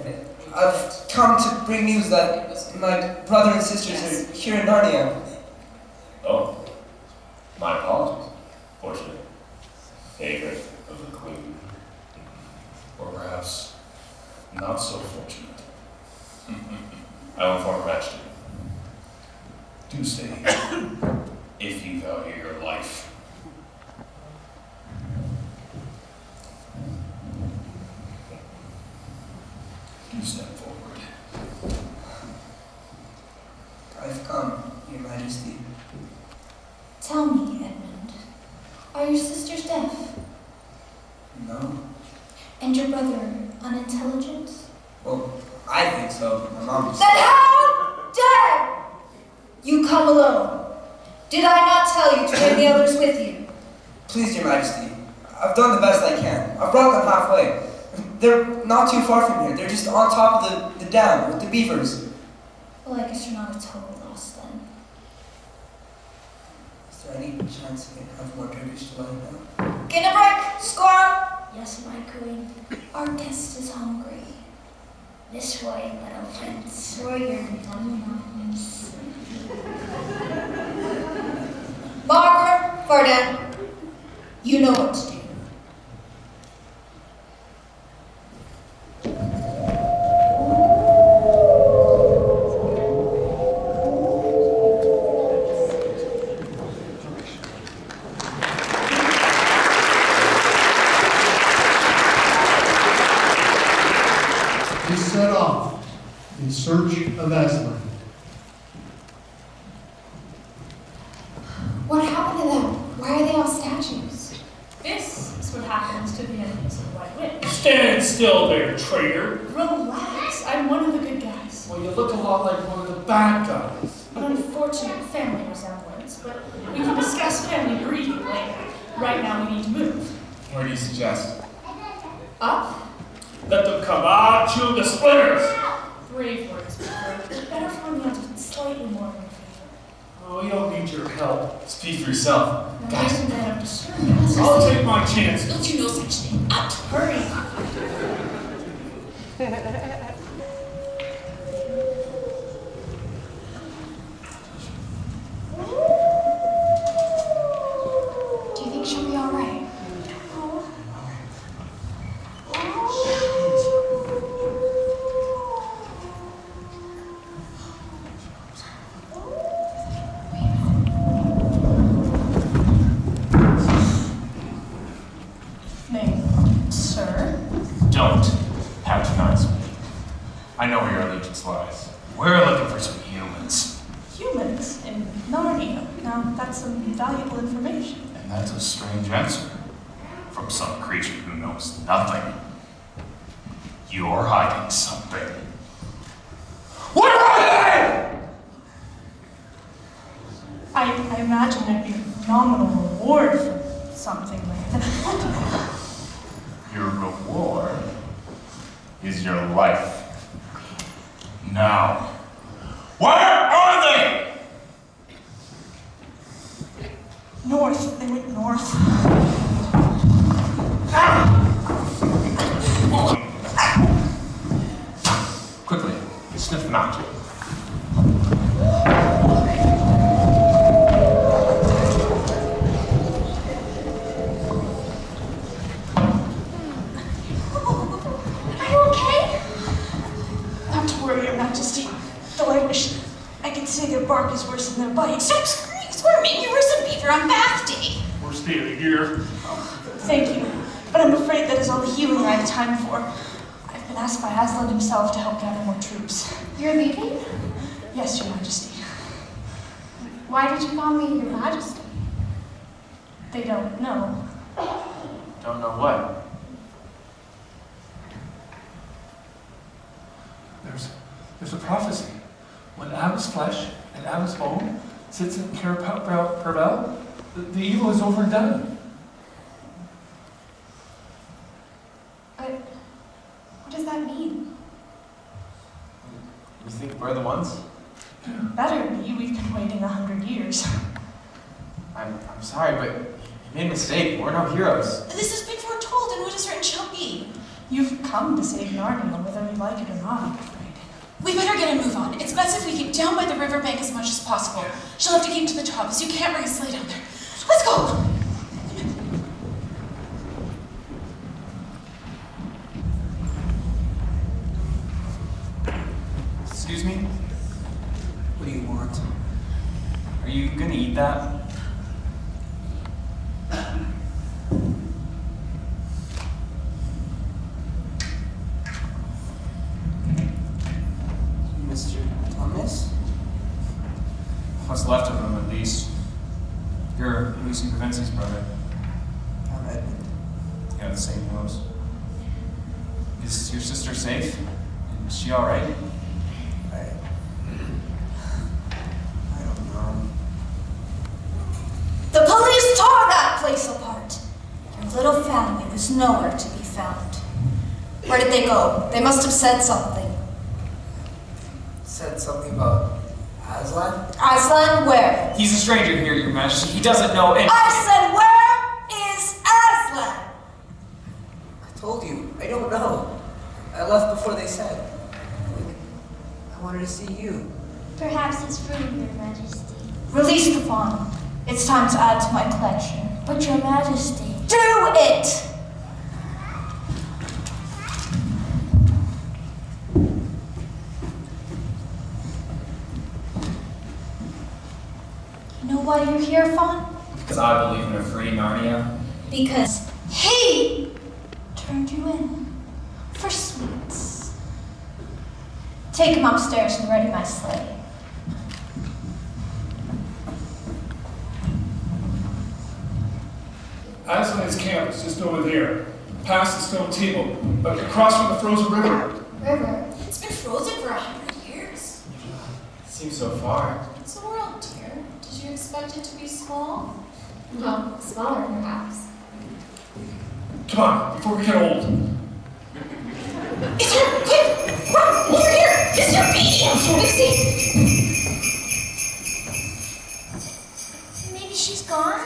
I've come to bring news that my brother and sisters are here in Narnia. Oh, my apologies. Fortunate. Favorite of the Queen. Or perhaps not so fortunate. I will inform Her Majesty. Do stay here, if you value your life. Do step forward. I've come, Your Majesty. Tell me, Edmund, are your sisters deaf? No. And your brother unintelligent? Well, I think so. My mom just... Then how dare you come alone? Did I not tell you to bring the others with you? Please, Your Majesty. I've done the best I can. I've brought them halfway. They're not too far from here. They're just on top of the dam with the beavers. Well, I guess you're not a total loss then. Is there any chance I can have more Turkish to let him know? Get a break, score! Yes, my queen. Our guest is hungry. This way, little prince. For your nuns. Margaret, Ferdinand, you know what to do. They set off in search of Aslan. What happened to them? Why are they all statues? This is what happens to the enemies of the White Witch. Stand still there, traitor. Relax, I'm one of the good guys. Well, you look a lot like one of the bad guys. An unfortunate family resemblance, but we can discuss family breeding later. Right now we need to move. Where do you suggest? Up? Let them come out, chew the splinters. Brave words, Peter. Better for me to slightly more in your favor. Oh, we don't need your help. Speak for yourself. Now Guys. isn't that of discernment? I'll take my chances. Don't you know such thing? Up! Hurry. Do you think she'll be all right? Sir? Don't patronize me. I know where your allegiance lies. We're looking for some humans. Humans in Narnia. Now, that's some valuable information. And that's a strange answer from some creature who knows nothing. You're hiding something. What are they? I imagine there'd be a nominal reward for something like that. Your reward is your life. Now, where are they? North. They went north. Come out. Are you okay? Not to worry, Your Majesty. Though I wish I could say their bark is worse than their bite. Stop squirming. You're worse than Beaver on bath day. Worst day of the year. Thank you, but I'm afraid that is all the healing I have time for. I've been asked by Aslan himself to help gather more troops. You're leaving? Yes, Your Majesty. Why did you call me Your Majesty? They don't know. Don't know what. There's a prophecy. When Adam's flesh and Adam's bone sits in Cair Paravel, the evil is over and done. What does that mean? You think we're the ones? Better be. We've been waiting 100 years. I'm sorry, but you made a mistake. We're no heroes. This has been foretold, and what is certain shall be. You've come to save Narnia, whether you like it or not, I'm afraid. We better get a move on. It's best if we keep down by the riverbank as much as possible. She'll have to keep to the top, as you can't bring a sleigh down there. Let's go! Excuse me? What do you want? Are you gonna eat that? Mr. Thomas? What's left of him, at least. You're Lucy Provenci's brother. I'm Edmund. Yeah, the same nose. Is your sister safe? Is she alright? I don't know. The police tore that place apart. Your little family was nowhere to be found. Where did they go? They must have said something. Said something about Aslan? Aslan, where? He's a stranger here, Your Majesty. He doesn't know anything. I said, where is Aslan? I told you, I don't know. I left before they said. I wanted to see you. Perhaps it's free, Your Majesty. Release the fawn. It's time to add to my collection. But Your Majesty. Do it! You know why you're here, Fawn? Because I believe in a free Narnia. Because he turned you in for sweets. Take him upstairs and ready my sleigh. Aslan's camp is just over there, past the stone table, but across from the frozen river. River. It's been frozen for 100 years. Seems so far. It's a world, dear. Did you expect it to be small? Well, smaller perhaps. Come on, before we get old. It's her! Quick! Run! Over here! It's your baby! Lucy! Maybe she's gone?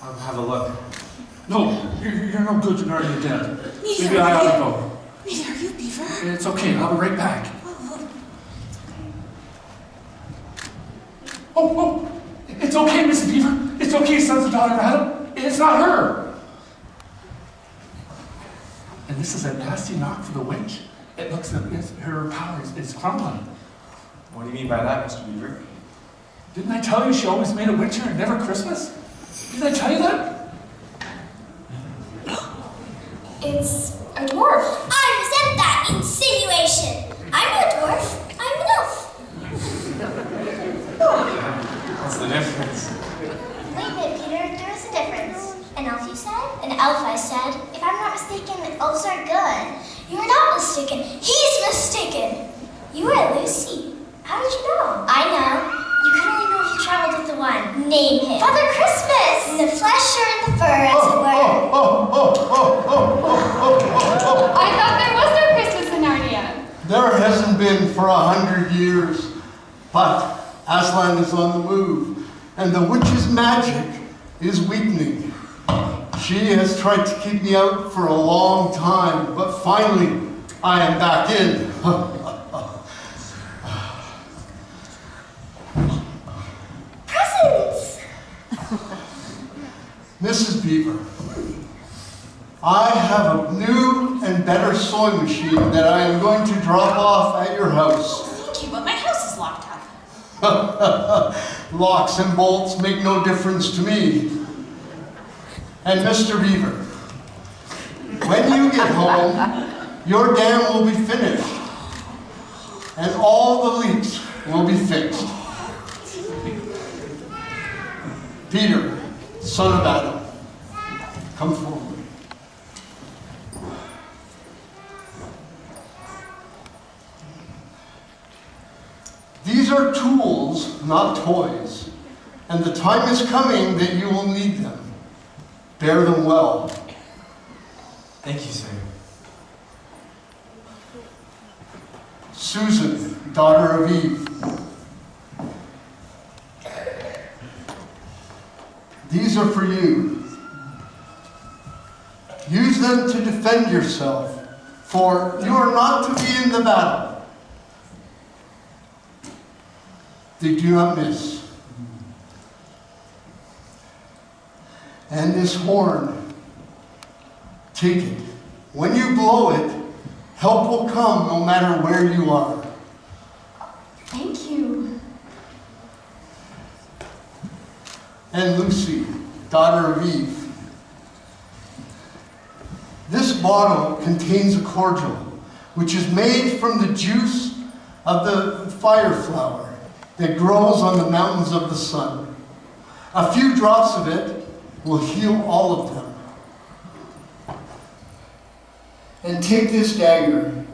I'll have a look. No, you're no good to Narnia, Dad. Neither Maybe I are ought you. to go. Neither are you, Beaver. It's okay, I'll be right back. Oh, it's okay, Miss Beaver. It's okay, sons and daughter of Adam. It's not her. And this is a nasty knock for the witch. It looks like her power is crumbling. What do you mean by that, Mr. Beaver? Didn't I tell you she always made a winter and never Christmas? Did I tell you that? It's a dwarf. I resent that insinuation. I'm no dwarf. I'm an elf. What's the difference? Wait a minute, Peter. There is a difference. An elf, you said? An elf, I said. If I'm not mistaken, elves are good. You're not mistaken. He's mistaken. You are Lucy. How did you know? I know. You can only know if you traveled with the one. Name him. Father Christmas! In the flesh or in the fur, as it were. I thought there was no Christmas in Narnia. There hasn't been for 100 years, but Aslan is on the move, and the witch's magic is weakening. She has tried to keep me out for a long time, but finally I am back in. Mrs. Beaver, I have a new and better sewing machine that I am going to drop off at your house. Thank you, but my house is locked up. Locks and bolts make no difference to me. And Mr. Beaver, when you get home, your dam will be finished, and all the leaks will be fixed. Peter, son of Adam, come forward. These are tools, not toys, and the time is coming that you will need them. Bear them well. Thank you, sir. Susan, daughter of Eve. These are for you. Use them to defend yourself, for you are not to be in the battle. They do not miss. And this horn, take it. When you blow it, help will come no matter where you are. Thank you. And Lucy, daughter of Eve. This bottle contains a cordial, which is made from the juice of the fire flower that grows on the mountains of the sun. A few drops of it will heal all of them. And take this dagger.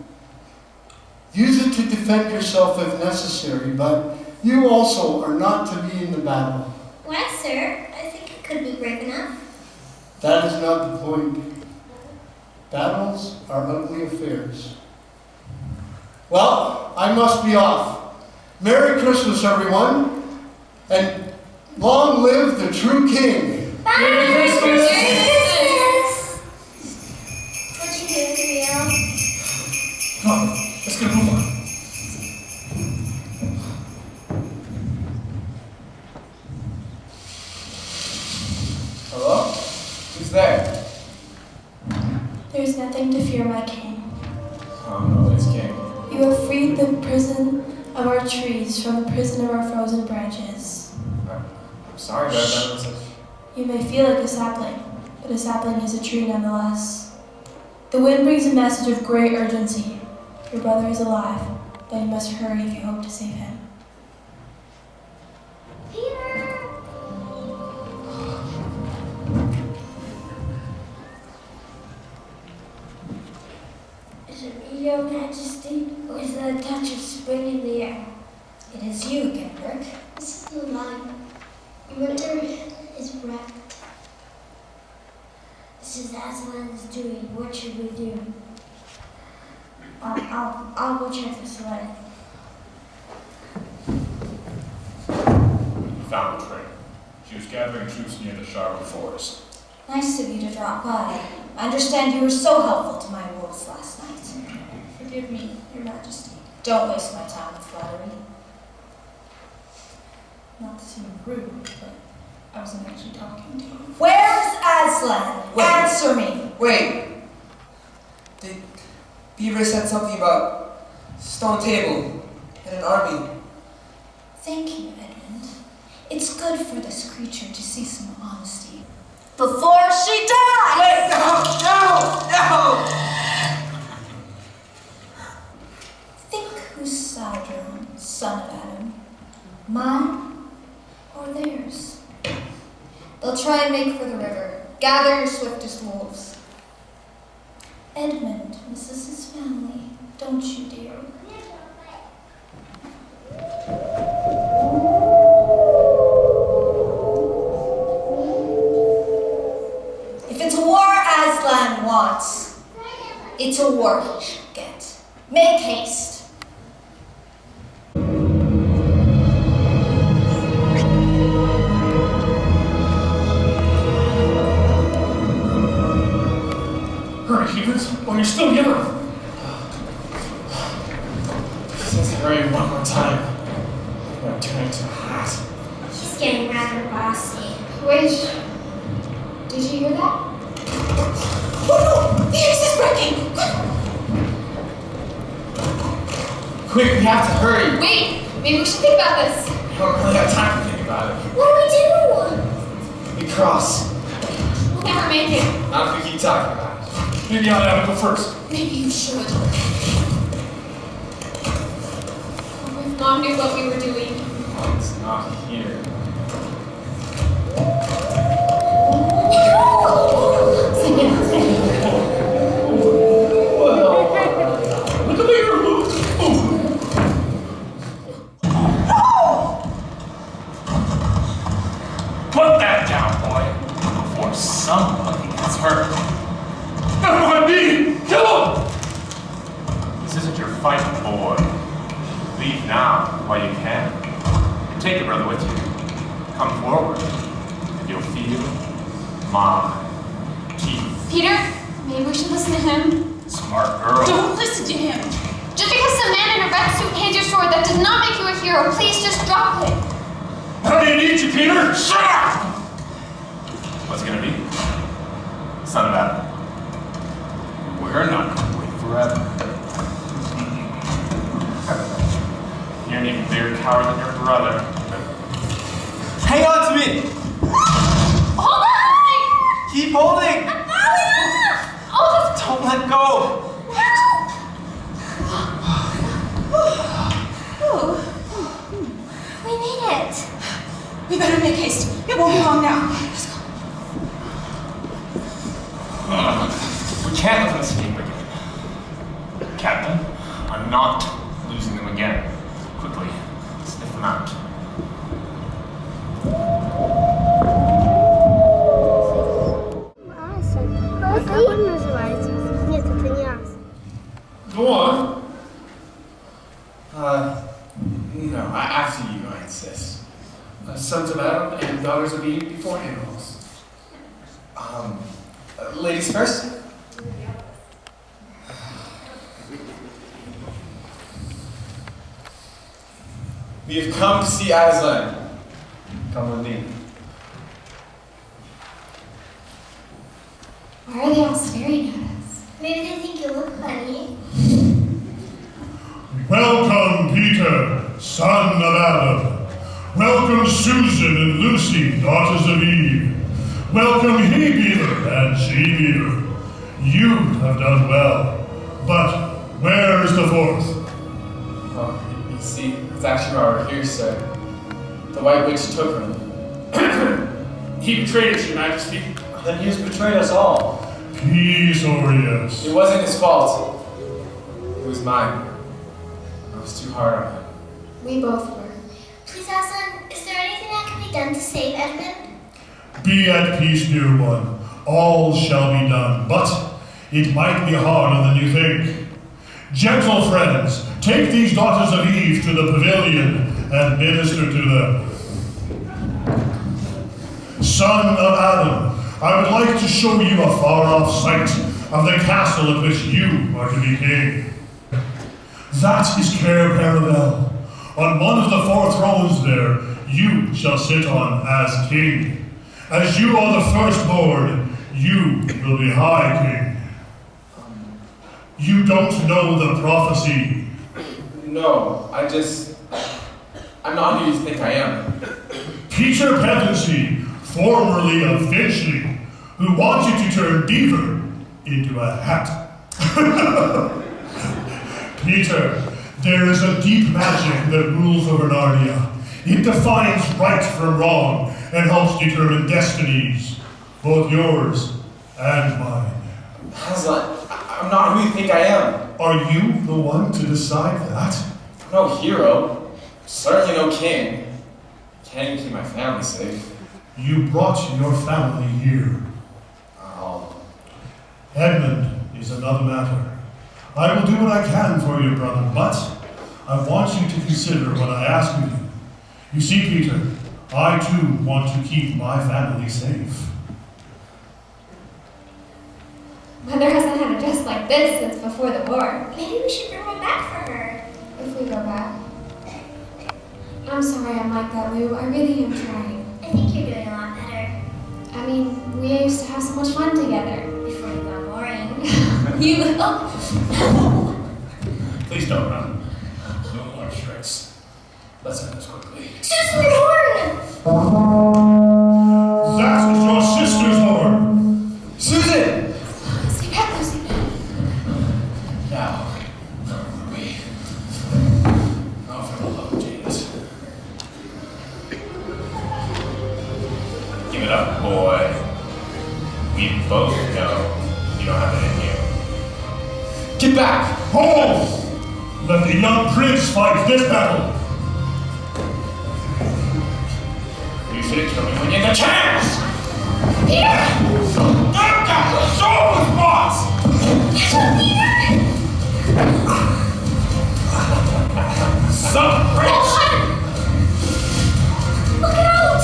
Use it to defend yourself if necessary, but you also are not to be in the battle. Why, sir? I think I could be brave enough. That is not the point. Battles are ugly affairs. Well, I must be off. Merry Christmas, everyone, and long live the true king. Bye! Merry Christmas! What you doing, Rio? Come on, let's get a move on. Hello? Who's there? There's nothing to fear, my king. Oh, nobody's king. You have freed the prison of our trees from the prison of our frozen branches. I'm sorry about that message. You may feel like a sapling, but a sapling is a tree nonetheless. The wind brings a message of great urgency. Your brother is alive, but you must hurry if you hope to save him. Is it me, Your Majesty, or is there a touch of spring in the air? It is you, Genbert. This is the line. Winter is wrecked. This is Aslan's doing. What should we do? I'll go check the sled. Found the train. She was gathering troops near the Sharwood Forest. Nice of you to drop by. I understand you were so helpful to my wolves last night. Forgive me, Your Majesty. Don't waste my time with flattery. Not to seem rude, but I wasn't actually talking to you. Where's Aslan? Answer me. Wait. Did Beaver said something about stone table and an army? Thank you, Edmund. It's good for this creature to see some honesty. Before she dies! Wait, no! Think whose side you're on, son of Adam. Mine or theirs? They'll try and make for the river. Gather your swiftest wolves. Edmund misses his family, don't you, dear? If it's a war Aslan wants, it's a war he should get. Make haste. Hurry, Hubert, while you're still young. Says hurry one more time. I'm turning to a hat. He's getting rather bossy. Which Did you hear that? Oh no! The ice is breaking! Quick, we have to hurry. Wait! Maybe we should think about this. We don't really have time to think about it. What do we do? We cross. We'll never make it. Not if we keep talking about it. Maybe I ought to go first. Maybe you should. If Mom knew what we were doing. It's not here. Look at me! Put that down, boy, before somebody gets hurt. Never mind me! Kill him! This isn't your fight, boy. Leave now while you can. And take your brother with you. Come forward, and you'll feel my teeth. Peter, maybe we should listen to him. Smart girl. Don't listen to him. Just because some man in a red suit hands your sword, that does not make you a hero. Please just drop it. How do you need you, Peter? Shut up! What's it gonna be? Son of Adam. We're not gonna wait forever. You're an even bigger coward than your brother. Hang on to me! Hold on! Keep holding! I'm falling off! Oh, that's... Don't let go! We made it. We better make haste. It won't be long now. Let's go. We can't let them escape again. Captain, I'm not losing them again. Quickly, sniff them out. Go on. No, after you, I insist. Sons of Adam and daughters of Eve before animals. Ladies first? We have come to see Aslan. Come with me. Why are they all staring at us? Maybe they think you look funny. Welcome, Peter, son of Adam. Welcome, Susan and Lucy, daughters of Eve. Welcome, He-Beaver and She-Beaver. You have done well, but where is the fourth? Oh, you see, it's actually why we're here, sir. The White Witch took him. He betrayed us, Your Majesty. Then he has betrayed us all. Peace, Aureus. It wasn't his fault. It was mine. I was too hard on him. We both were. Please, Aslan, is there anything that can be done to save Edmund? Be at peace, dear one. All shall be done, but it might be harder than you think. Gentle friends, take these daughters of Eve to the pavilion and minister to them. Son of Adam, I would like to show you a far-off sight of the castle in which you are to be king. That is Cair Paravel. On one of the 4 thrones there, you shall sit on as king. As you are the firstborn, you will be High King. You don't know the prophecy. No, I'm not who you think I am. Peter Pevensey, formerly of Finchley, who wanted to turn Beaver into a hat. Peter, there is a deep magic that rules over Narnia. It defines right from wrong and helps determine destinies, both yours and mine. Aslan, I'm not who you think I am. Are you the one to decide that? I'm no hero. Certainly no king. Can't even keep my family safe. You brought your family here. Edmund is another matter. I will do what I can for your brother, but I want you to consider what I ask of you. You see, Peter, I too want to keep my family safe. Mother hasn't had a dress like this since before the war. Maybe we should bring one back for her. If we go back. I'm sorry I'm like that, Lou. I really am trying. I think you're doing a lot better. I mean, We used to have so much fun together before you got boring. Please don't run. No more tricks. Let's end this quickly. Susan, your horn! That is your sister's horn! Susan! Stay back, Lucy. Now, we. Oh, for the love of Jesus. Give it up, boy. We both know you don't have it in you. Get back! Hold! Let the young prince fight this battle! You should have killed me when you had the chance! Peter! I've got the soul's boss! Some prince! Look out!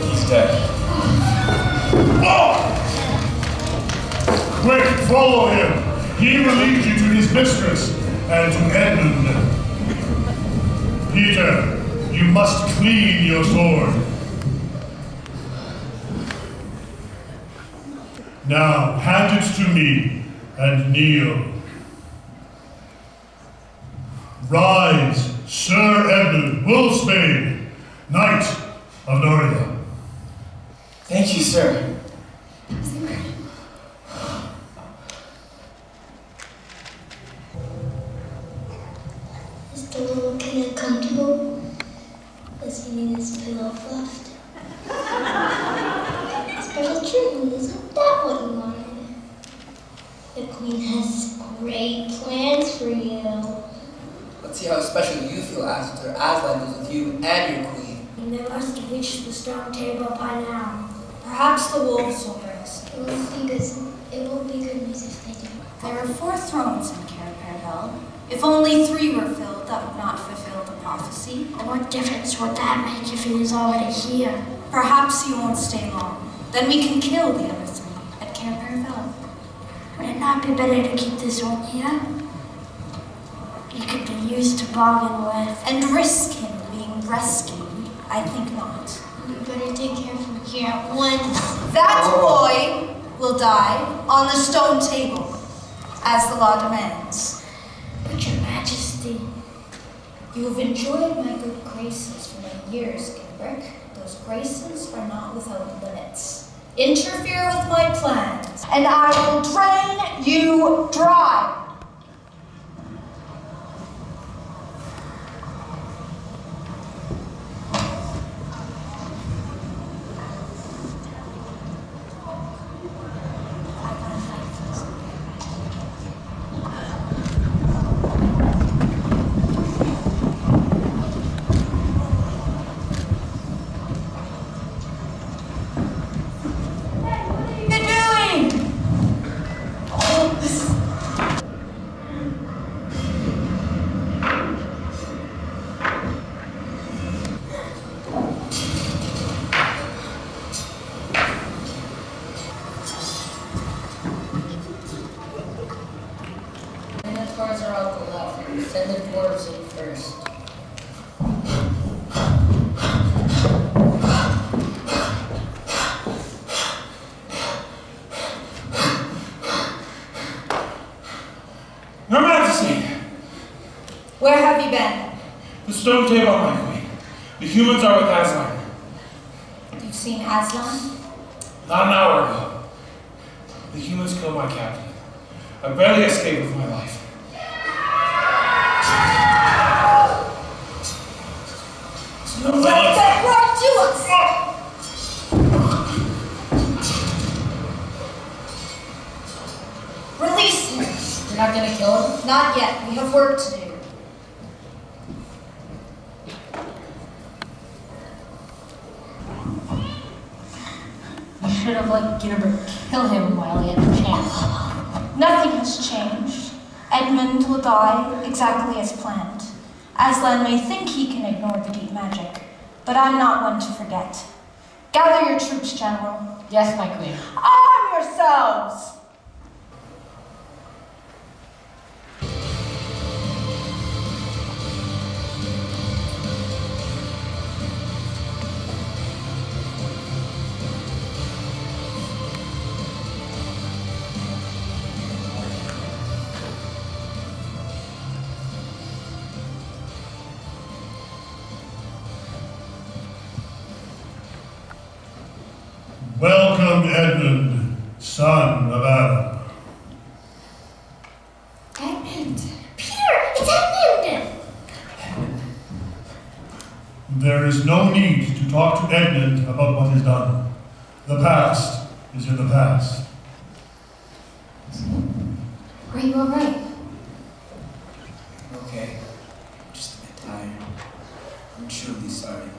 He's dead. Quick, follow him! He will lead you to his mistress and to Edmund. Peter, you must clean your sword. Now, hand it to me and kneel. Rise, Sir Edmund Wolfsbane, Knight of Narnia. Thank you, sir. Is the little kid comfortable? Does he need his pillow fluffed? Special treatment, isn't that what you wanted? The queen has great plans for you. Let's see how special you feel after Aslan is with you and your queen. They must have reached the stone table by now. Perhaps the wolves will bring us. It will be good news if they do. There are 4 thrones in Cair Paravel. If only 3 were filled, that would not fulfill the prophecy. What difference would that make if he is already here? Perhaps he won't stay long. Then we can kill the other 3 at Cair Paravel. Would it not be better to keep this one here? He could be used to bargain with. And risk him being rescued? I think not. You better take care of him here at once. That boy will die on the stone table, as the law demands. But your majesty, You have enjoyed my good graces for many years, Gilbert. Those graces are not without limits. Interfere with my plans, and I will drain you dry. Minotaurs are out the left. Send the dwarves in first. Your Majesty! Where have you been? The stone table, my queen. The humans are with Aslan. You've seen Aslan? Not an hour ago. The humans killed my captain. I barely escaped with my life. No, Right to us! Release him! You're not gonna kill him? Not yet. We have work to do. You should have let Gilbert kill him while he had the chance. Nothing has changed. Edmund will die exactly as planned. Aslan may think he can ignore the deep magic, but I'm not one to forget. Gather your troops, General. Yes, my queen. Arm yourselves! Welcome, Edmund, son of Adam. Edmund! Peter! It's Edmund! There is no need to talk to Edmund about what is done. The past is in the past. Are you alright? Okay. I'm just a bit tired. I'm truly sorry.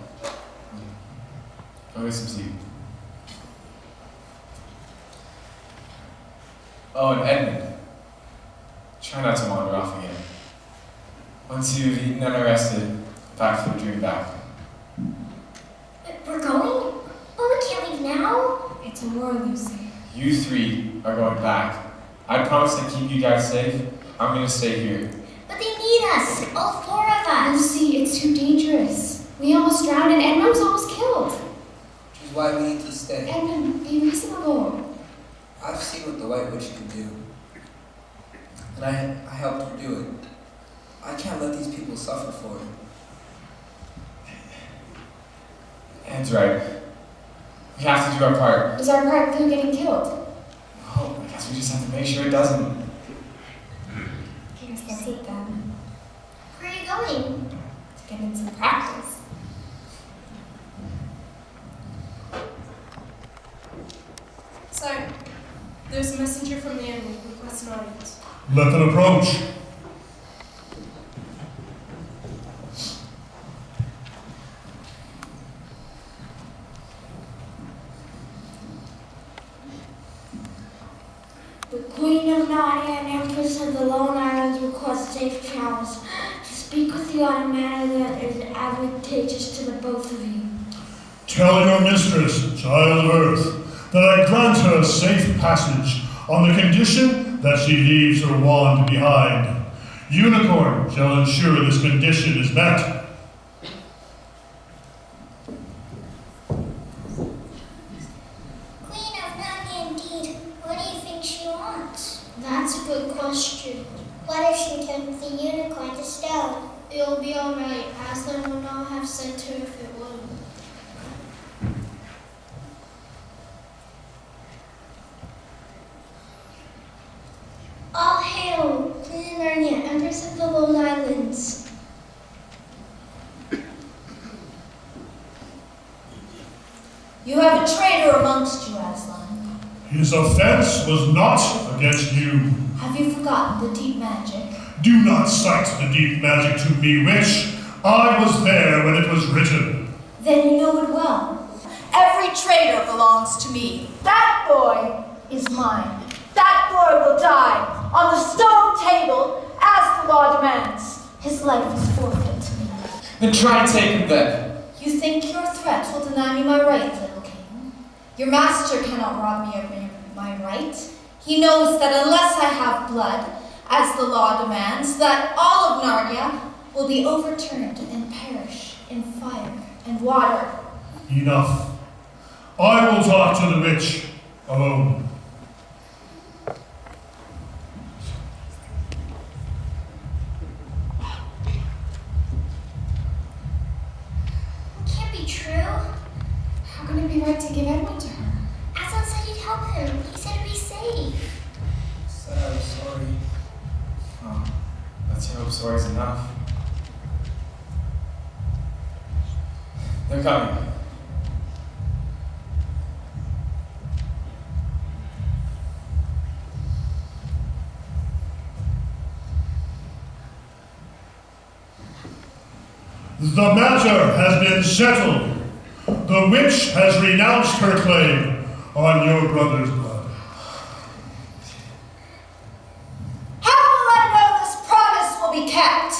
I'll get some sleep. Oh, and Edmund, try not to wander off again. Once you've eaten and are rested, back for the dream back. We're going? Oh, we can't leave now? It's a war, Lucy. You three are going back. I promise to keep you guys safe. I'm gonna stay here. But they need us, all 4 of us. Lucy, it's too dangerous. We almost drowned and Edmund's almost killed. Which is why we need to stay. Edmund, be reasonable. I've seen what the White Witch can do. And I helped her do it. I can't let these people suffer for it. Ed's right. We have to do our part. Does our part include getting killed? Oh, I guess we just have to make sure it doesn't. I guess that's it then. Where are you going? To get in some practice. Sire, there's a messenger from the enemy requesting audience. Let them approach. The Queen of Narnia and Empress of the Lone Islands request safe travels. To speak with you on a matter that is advantageous to the both of you. Tell your mistress, Child of Earth, that I grant her safe passage on the condition that she leaves her wand behind. Unicorn shall ensure this condition is met. Queen of Narnia indeed. What do you think she wants? That's a good question. What if she turns the unicorn to stone? It'll be alright. Aslan would not have sent her if it wouldn't. All hail, Queen of Narnia, Empress of the Lone Islands. You have a traitor amongst you, Aslan. His offense was not against you. Have you forgotten the deep magic? Do not cite the deep magic to me, witch. I was there when it was written. Then you know it well. Every traitor belongs to me. That boy is mine. That boy will die on the stone table as the law demands. His life is forfeit to me. Then try and take him then. You think your threat will deny me my right, little king? Your master cannot rob me of my right. He knows that unless I have blood, as the law demands, that all of Narnia will be overturned and perish in fire and water. Enough. I will talk to the witch alone. It can't be true. How can it be right to give Edmund to her? Aslan said he'd help him. He said it'd be safe. Said I was sorry. Oh, let's hope sorry's enough. They're coming. The matter has been settled. The witch has renounced her claim on your brother's blood. How will I know kept.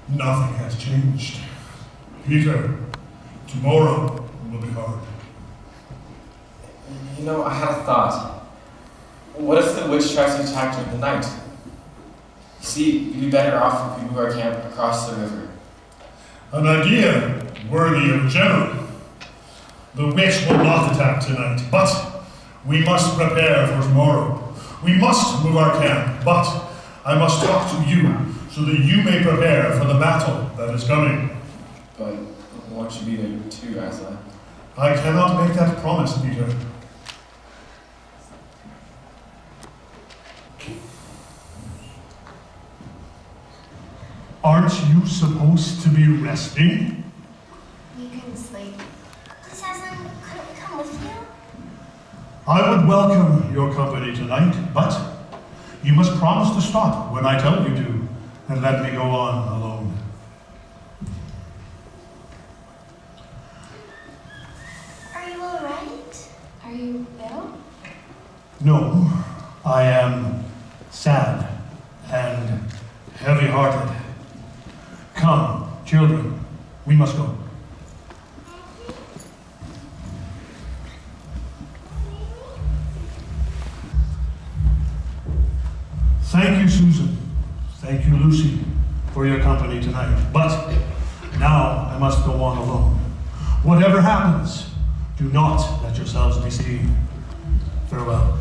Nothing has changed. Peter, tomorrow will be hard. You know, I had a thought. What if the witch tries to attack during the night? You see, you'd be better off if we move our camp across the river. An idea worthy of a general. The witch will not attack tonight, but we must prepare for tomorrow. We must move our camp, but I must talk to you so that you may prepare for the battle that is coming. But won't you be there too, Aslan? I cannot make that promise, Peter. Aren't you supposed to be resting? We couldn't sleep. Aslan, couldn't we come with you? I would welcome your company tonight, but you must promise to stop when I tell you to, and let me go on alone. Are you alright? Are you ill? No, I am sad and heavy-hearted. Come, children, we must go. Thank you, Susan. Thank you, Lucy, for your company tonight. But now I must go on alone. Whatever happens, do not let yourselves be seen. Farewell.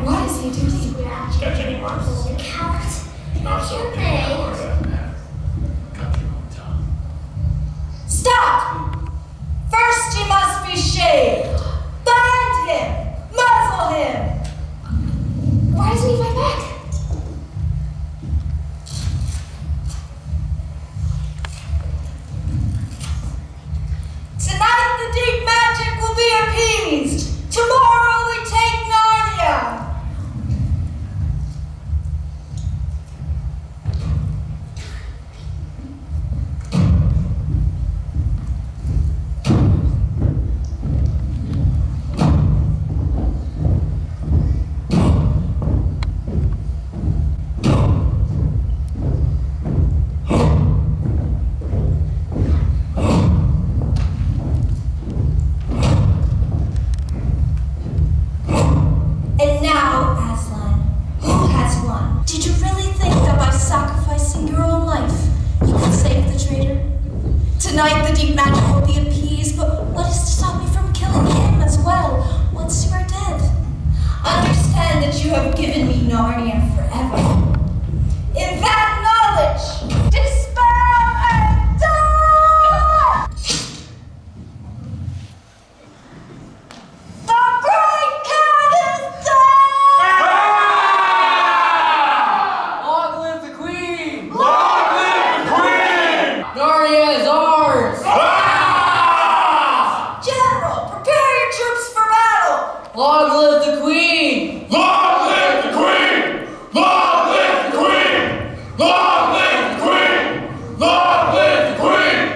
What is he doing? Catch any mice? Not so big. Cut your own tongue. Stop! First he must be shaved. Bind him! Muzzle him! Why doesn't he fight back? Tonight the deep magic will be appeased. Tomorrow we take Narnia. And now, Aslan, who has won? Did you really think that by sacrificing your own life, you could save the traitor? Tonight the deep magic will be appeased, but what is to stop me from killing him as well, once you are dead? Understand that you have given me Narnia forever. In that knowledge, despair and die! The great cat is dead! Long live the Queen! Long live the Queen! Narnia is ours! General, prepare your troops for battle! Long live the Queen! Long live the Queen! Long live the Queen! Long live the Queen! Long live the Queen!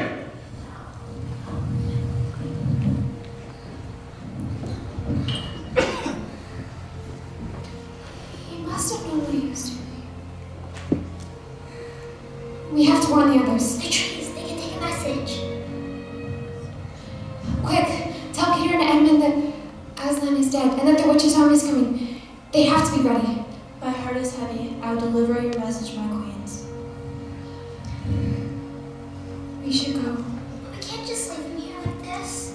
He must have known what he was doing. We have to warn the others. The trees, they can take a message. Quick, tell Peter and Edmund that Aslan is dead and that the witch's army is coming. They have to be ready. My heart is heavy. I will deliver your message, my queens. We should go. We can't just leave him here like this.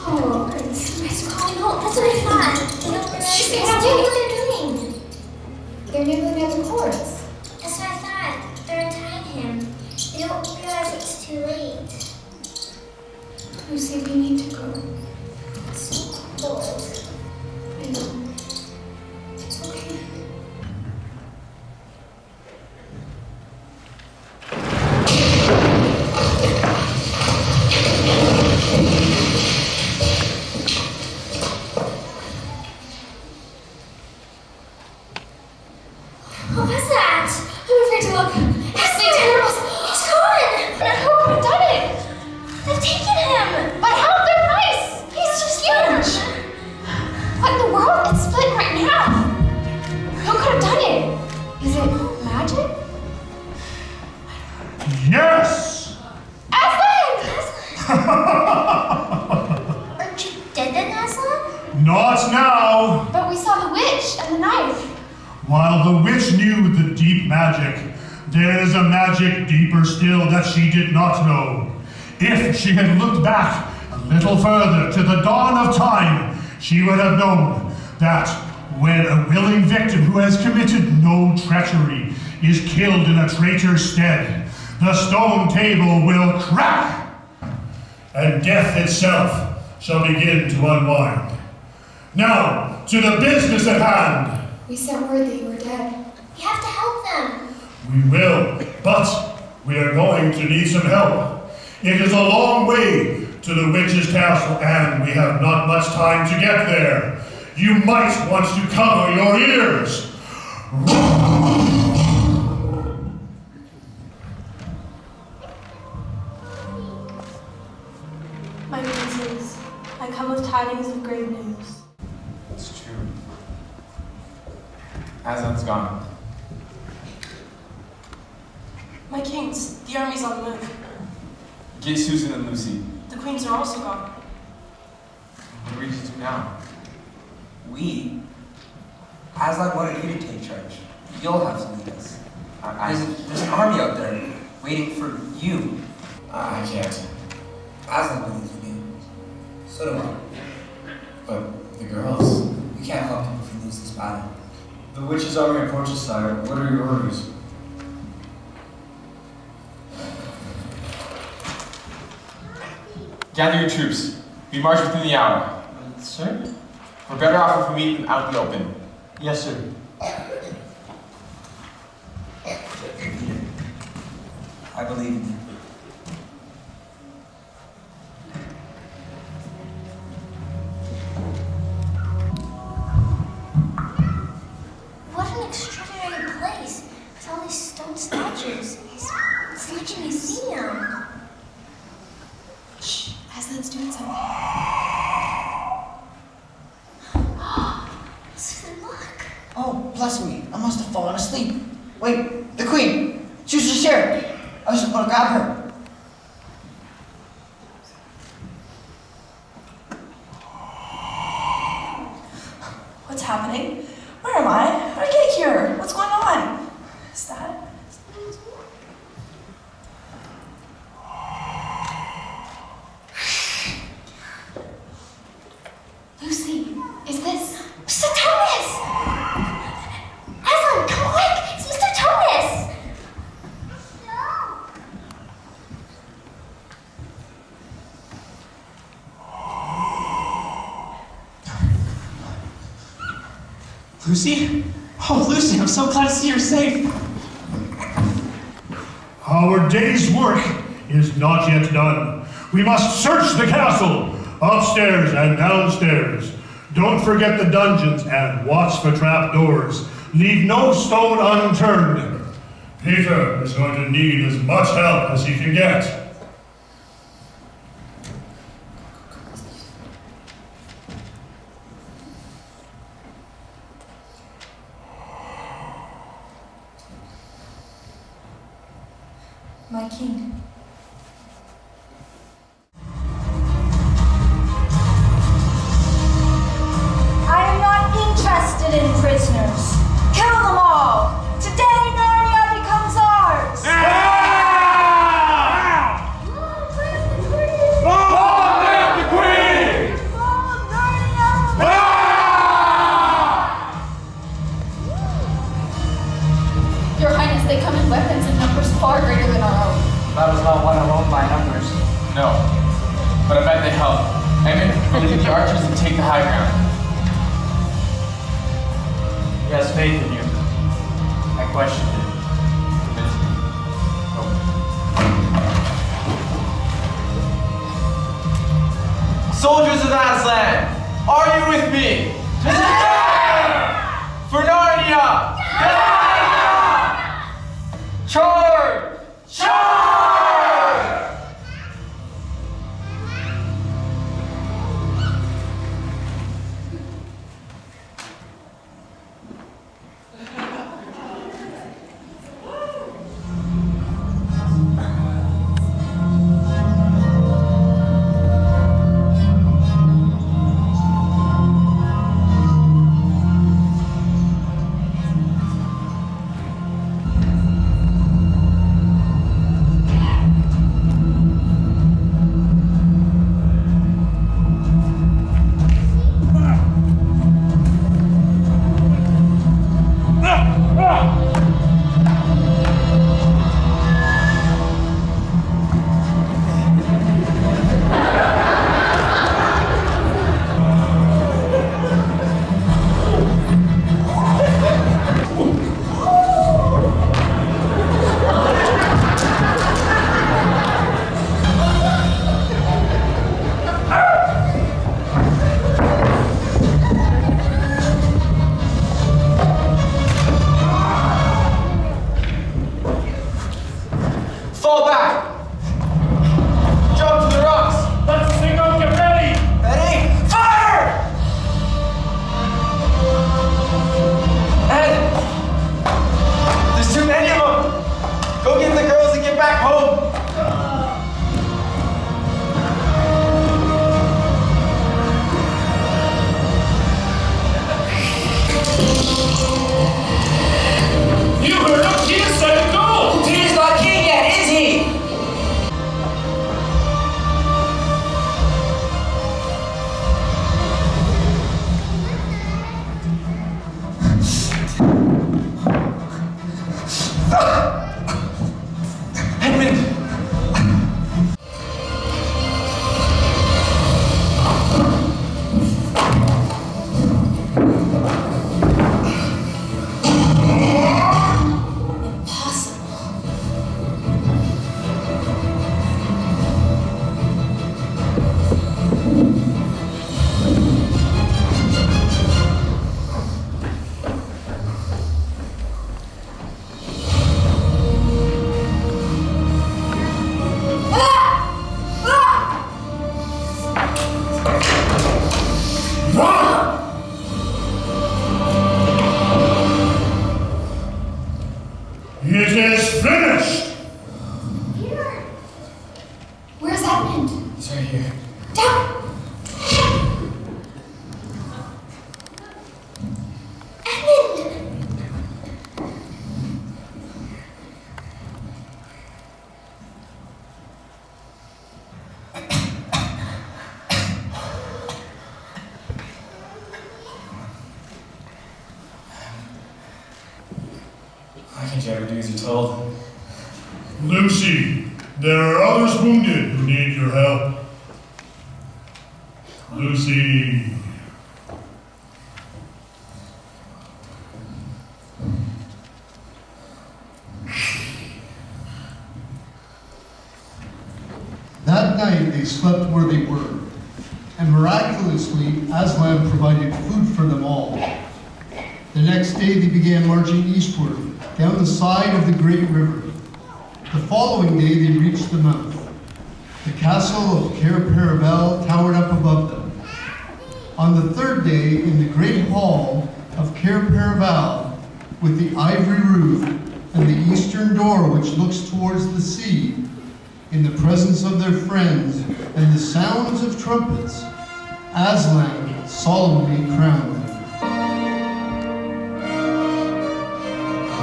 Oh, Somebody's calling home. That's what I thought. They don't realize Shh, they get don't know away. what they're doing. they're nibbling at the cords. That's what I thought. They're untying him. They don't realize it's too late. Lucy, we need to go. It's so cold. I know. It's okay. Not now! But we saw the witch and the knife. While the witch knew the deep magic, there is a magic deeper still that she did not know. If she had looked back a little further to the dawn of time, she would have known that when a willing victim who has committed no treachery is killed in a traitor's stead, the stone table will crack, and death itself shall begin to unwind. Now, to the business at hand. We sent word that you were dead. We have to help them. We will, but we are going to need some help. It is a long way to the witch's castle, and we have not much time to get there. You might want to cover your ears. My princes, I come with tidings of grave news. It's true. Aslan's gone. My kings, the army's on the move. Get Susan and Lucy. The queens are also gone. What are we to do now? We? Aslan wanted you to take charge. You'll have to lead us. There's an army out there waiting for you. I can't. Aslan believes in you. So do I. But the girls. We can't help you if we lose this battle. The witch's army approaches, sire. What are your orders? Gather your troops. We march within the hour. Sir? We're better off if we meet them out in the open. Yes, sir. I believe in you. What an extraordinary place with all these stone statues. It's like a museum. Shh, Aslan's doing something. Susan, look. Oh, bless me. I must have fallen asleep. Wait, the queen. She was just here. I was about to grab her. What's happening? Where am I? How did I get here? What's going on? Is that? Lucy, is this? Mr. Thomas! Aslan, come quick! It's Mr. Thomas! Lucy? Oh, Lucy, I'm so glad to see you're safe. Our day's work is not yet done. We must search the castle, upstairs and downstairs. Don't forget the dungeons and watch for trapdoors. Leave no stone unturned. Peter is going to need as much help as he can get. My king. I am not interested in prisoners. Kill them all. Today, Narnia becomes ours. Long live the Queen! Your Highness, they come in weapons in numbers far greater than our own. Battle's not won alone by numbers. No. But I bet they help. Aemon, we'll lead the archers and take the high ground. He has faith in you. I questioned it. Convince me. Soldiers of Aslan, are you with me? For Narnia! Charge! Charge! He's right here. Down! Edmund! Why can't you ever do as you're told? Lucy, there are others wounded who need your help. Lucy. That night they slept where they were, and miraculously Aslan provided food for them all. The next day they began marching eastward, down the side of the great river. The following day they reached the mouth. The castle of Cair Paravel towered up above them. On the third day, in the great hall of Cair Paravel, with the ivory roof and the eastern door which looks towards the sea, in the presence of their friends and the sounds of trumpets, Aslan solemnly crowned them.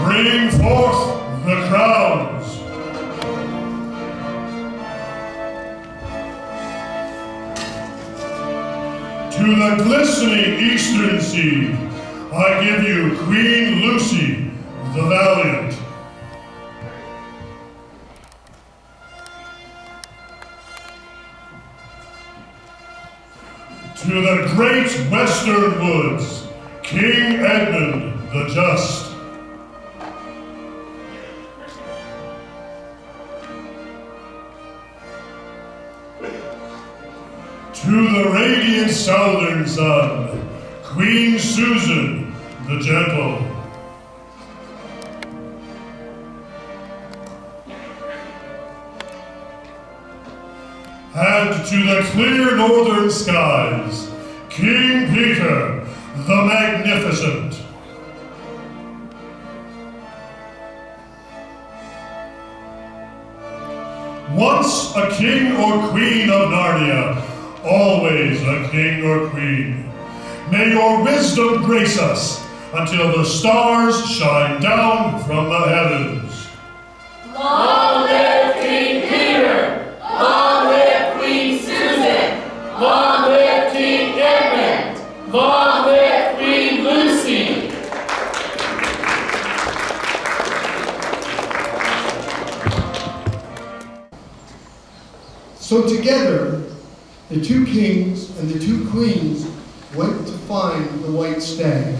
Bring forth the crowns. To the glistening eastern sea, I give you Queen Lucy, the Valiant. To the great western woods, King Edmund the Just. To the radiant southern sun, Queen Susan the Gentle. And to the clear northern skies, King Peter the Magnificent. Once a king or queen of Narnia, always a king or queen. May your wisdom grace us until the stars shine down from the heavens. Long live King Peter! Long live Queen Susan! Long live King Edmund! Long live Queen Lucy! So together, the two kings and the two queens went to find the white stag.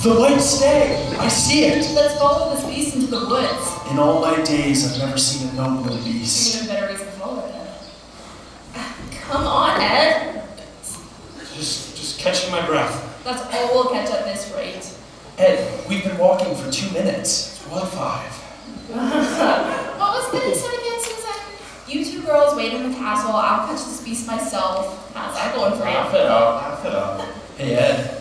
The white stag! I see it! Let's follow this beast into the woods. In all my days, I've never seen a nobler You're beast. gonna better reason to follow it then. Come on, Ed. Just catching my breath. That's all we'll catch at this rate. Ed, we've been walking for 2 minutes. It's 1:05. What was the said again, Susan? You two girls wait in the castle. I'll catch this beast myself. How's that going for you? Laugh it up, laugh it up. Hey, Ed.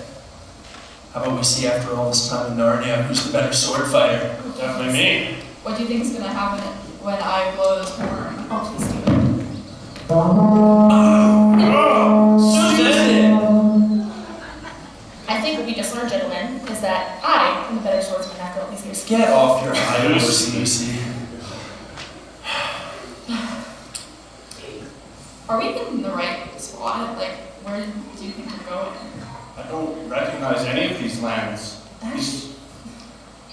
How about we see after all this time in Narnia who's the better sword fighter? Definitely me. What do you think is gonna happen when I blow this horn? Oh, please do it. Susan! I think what we just learned, gentlemen, is that I am the better swordsman after all these years. Get off your high horse, Lucy. Are we in the right spot? Like, where do you think we're going? I don't recognize any of these lands.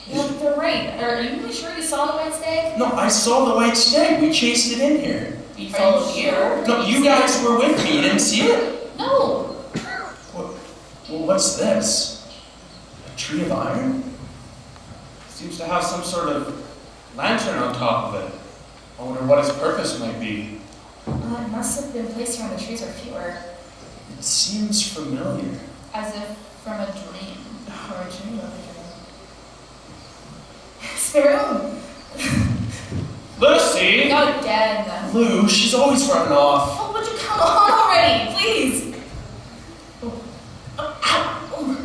Yeah, they're right. Are you really sure you saw the white stag? No, I saw the white stag. We chased it in here. You followed here? No, you guys were with me. You didn't see it? No. Well, what's this? A tree of iron? Seems to have some sort of lantern on top of it. I wonder what its purpose might be. It must have been placed around the trees where feet were. It seems familiar. As if from a dream. Or a dream of a dream. Sparrow! Lucy! Not again. Lou, she's always running off. Oh, would you come on already, please? Oh. Oh, ow. Oh.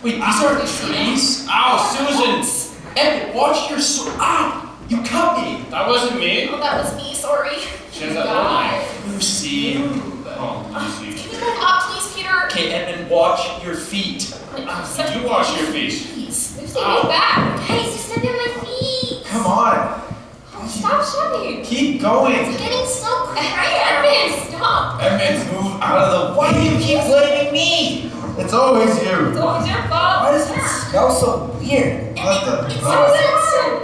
Wait, these aren't trees? Ow, Susan! Edmund, watch your sword. Ah! You cut me! That wasn't me. Oh, that was me, sorry. She has that little knife. Lucy. Oh, Lucy. Can you move up, please, Peter? Okay, Edmund, watch your feet. You wash your feet. Please. Lucy, move back. Guys, you're stepping on my feet. Come on. Oh, stop shoving. Keep going. It's getting so Hey, Edmund, stop. Edmund, move out of the way. Why do you keep blaming me? It's always you. It's always your fault. Why does it smell so weird? It's so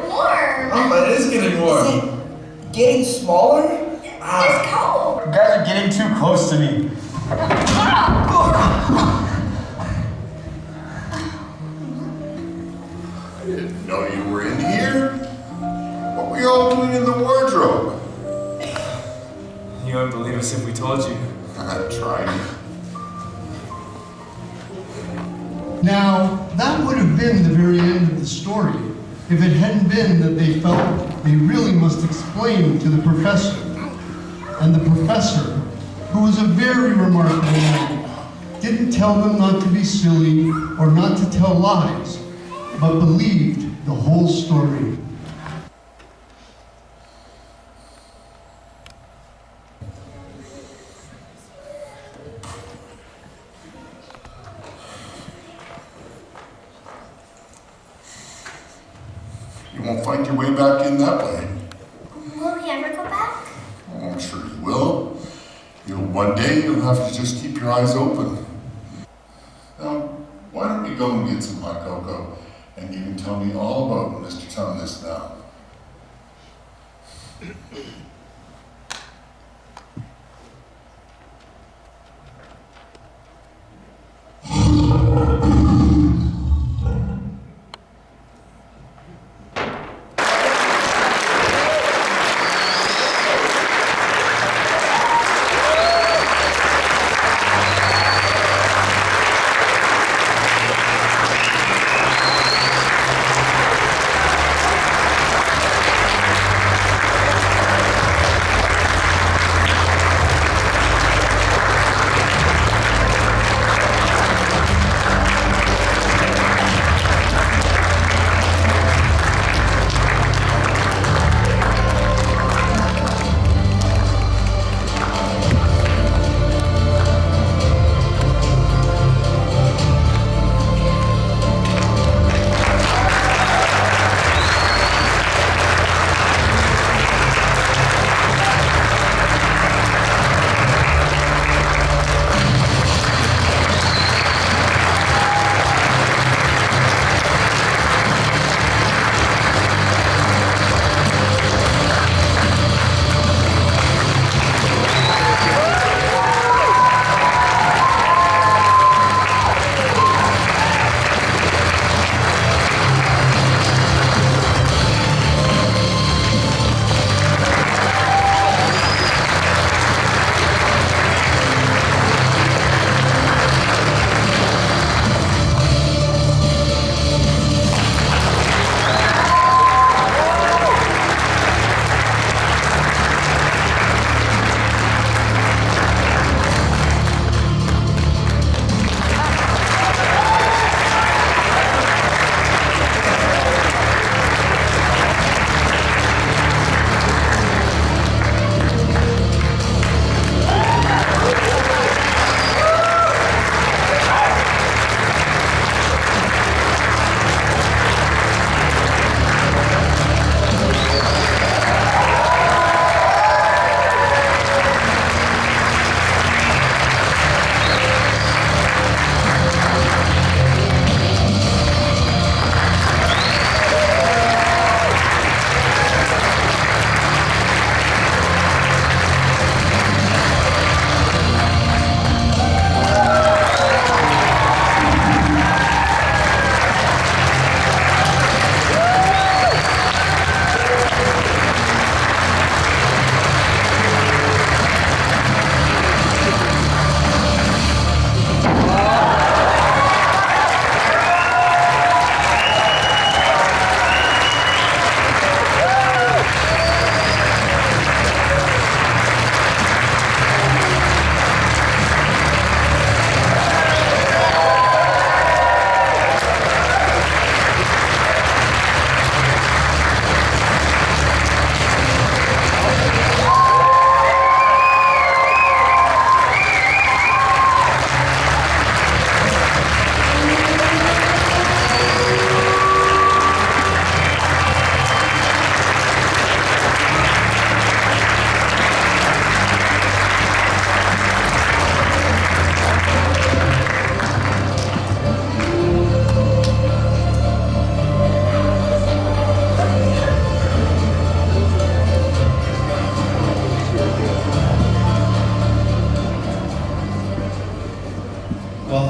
warm. Oh, it is getting warm. Is it getting smaller? It's cold. You guys are getting too close to me. I didn't know you were in here. What were you all doing in the wardrobe? You wouldn't believe us if we told you. I'm trying. Now, that would have been the very end of the story if it hadn't been that they felt they really must explain to the professor. And the professor, who was a very remarkable man, didn't tell them not to be silly or not to tell lies, but believed the whole story. You won't find your way back in that way. Will we ever go back? Oh, I'm sure you will. One day you'll have to just keep your eyes open. Now, why don't we go and get some hot cocoa, and you can tell me all about Mr. Tumnus now.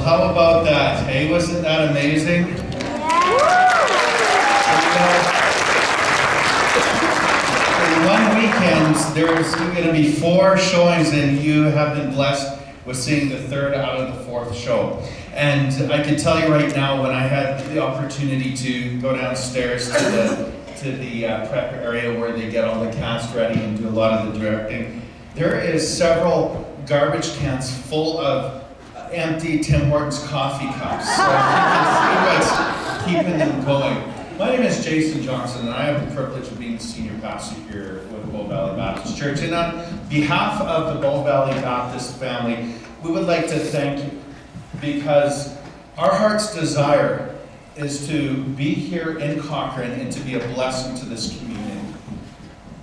how about that? Hey, wasn't that amazing? One weekend, there's going to be 4 showings, and you have been blessed with seeing the 3rd out of the 4th show. And I can tell you right now, when I had the opportunity to go downstairs to the prep area where they get all the cast ready and do a lot of the directing, there is several garbage cans full of empty Tim Hortons coffee cups. So you can see what's keeping them going. My name is Jason Johnson, and I have the privilege of being the senior pastor here with the Bow Valley Baptist Church. And on behalf of the Bow Valley Baptist family, we would like to thank you, because our heart's desire is to be here in Cochrane and to be a blessing to this community.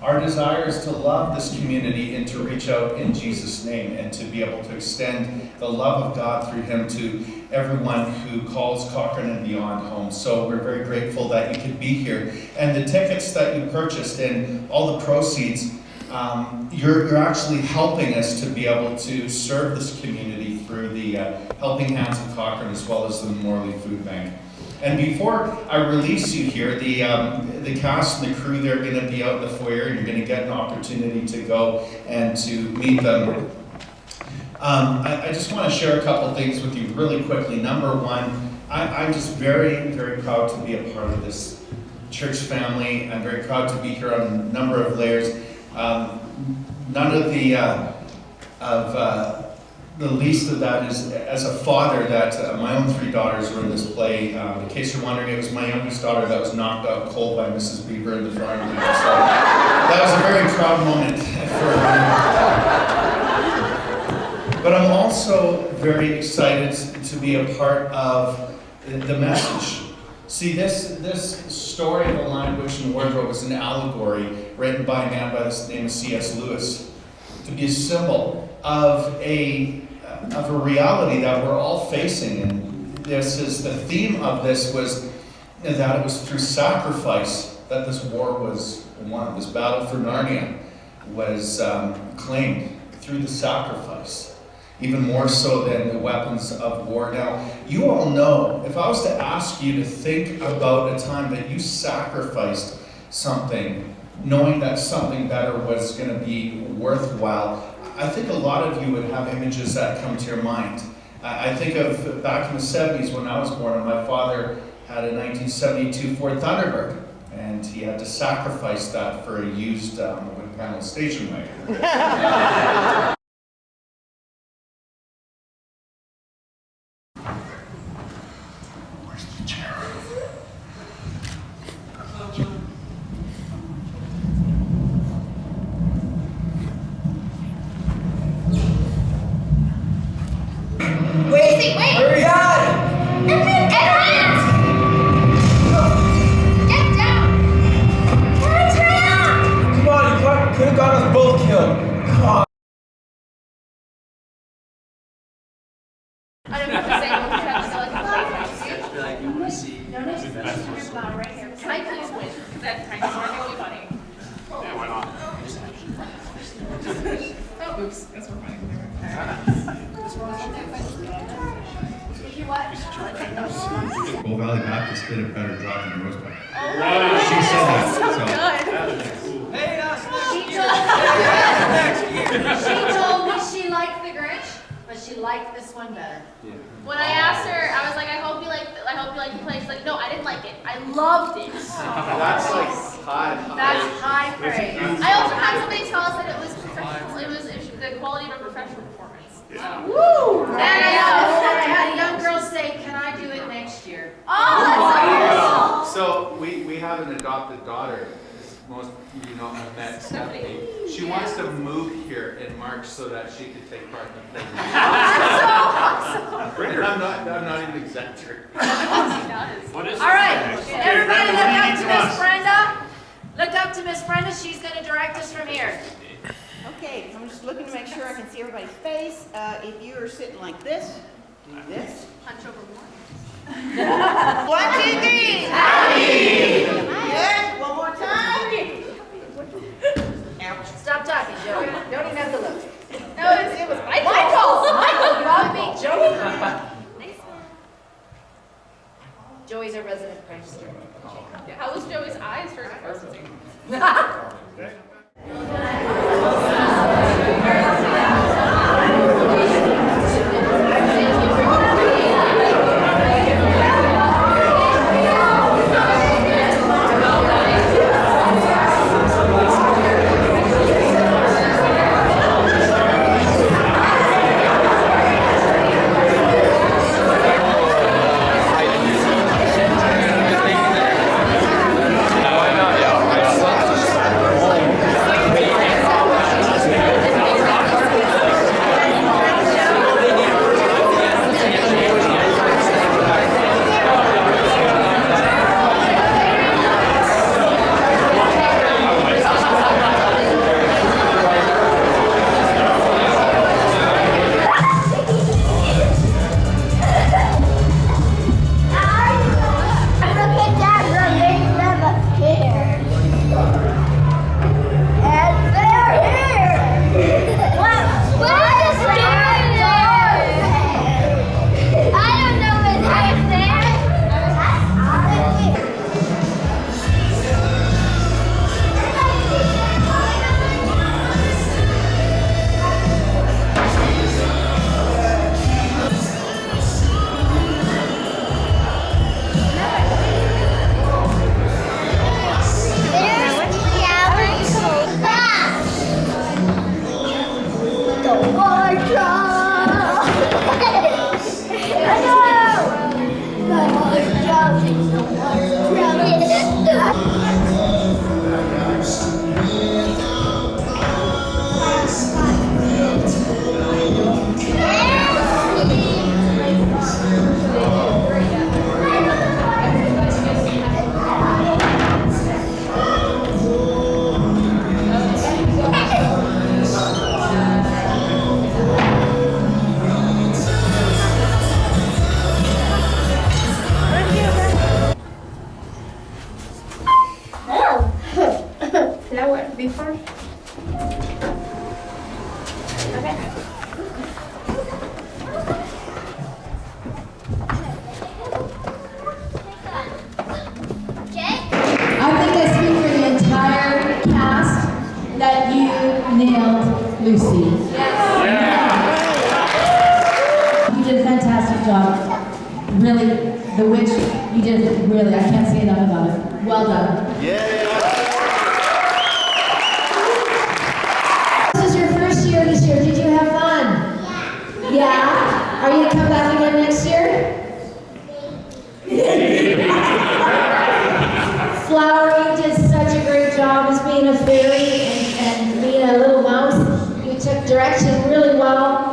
Our desire is to love this community and to reach out in Jesus' name and to be able to extend the love of God through Him to everyone who calls Cochrane and beyond home. So we're very grateful that you could be here. And the tickets that you purchased and all the proceeds, you're actually helping us to be able to serve this community through the Helping Hands of Cochrane as well as the Morley Food Bank. And before I release you here, the cast and the crew, they're going to be out in the foyer, and you're going to get an opportunity to go and to meet them. I just want to share a couple things with you really quickly. Number one, I'm just very, very proud to be a part of this church family. I'm very proud to be here on a number of layers. None of the least of that is, as a father, that my own 3 daughters were in this play. In case you're wondering, it was my youngest daughter that was knocked out cold by Mrs. Bieber in the farm. So that was a very proud moment for me. But I'm also very excited to be a part of the message. See, this story of The Lion, Witch, and Wardrobe is an allegory written by a man by the name of C.S. Lewis, to be a symbol of a reality that we're all facing. And this is the theme of this was that it was through sacrifice that this war was won. This battle for Narnia was claimed through the sacrifice, even more so than the weapons of war. Now, you all know, if I was to ask you to think about a time that you sacrificed something, knowing that something better was going to be worthwhile, I think a lot of you would have images that come to your mind. I think of back in the 70s when I was born, and my father had a 1972 Ford Thunderbird, and he had to sacrifice that for a used wood panel station wagon. Where's the chair? Wait! Hurry on! Edmund! Get down! Come on, you could have got us both killed. Come on. I don't know what to say. Can I please win? Because that kind of really funny. Yeah, why not? Oh, oops. That's more funny. If you what? Bow Valley Baptist did a better job than Rosebud. Right. She said that. So good. Hey, us! She told me she liked The Grinch, but she liked this one better. When I asked her, I was like, I hope you like the play. She's like, no, I didn't like it. I loved it. That's like high. That's high praise. I also had somebody tell us that it was professional. It was the quality of a professional performance. Woo! And I had a young girl say, can I do it next year? Oh, that's awesome. So we have an adopted daughter. Most of you know I've met Stephanie. She wants to move here in March so that she could take part in the play. I'm not even exaggerating. What is All right, this? everybody look Brenda, up to Miss Brenda. Look up to Miss Brenda. She's going to direct us from here. Okay, I'm just looking to make sure I can see everybody's face. If you are sitting like this, do this. Punch over more. 1, 2, 3. Happy! Good. One more time. Ouch. Stop talking, Joey. Don't even have to look. No, it was Michael. Michael, you ought to be joking. Nice How was Joey's eyes during the first scene? Lucy. You did a fantastic job. Really, the witch, you did it really, I can't say enough about it. Well done. This is your first year this year. Did you have fun? Yeah. Are you going to come back again next year? Flowery did such a great job as being a fairy and being a little mouse. You took direction really well.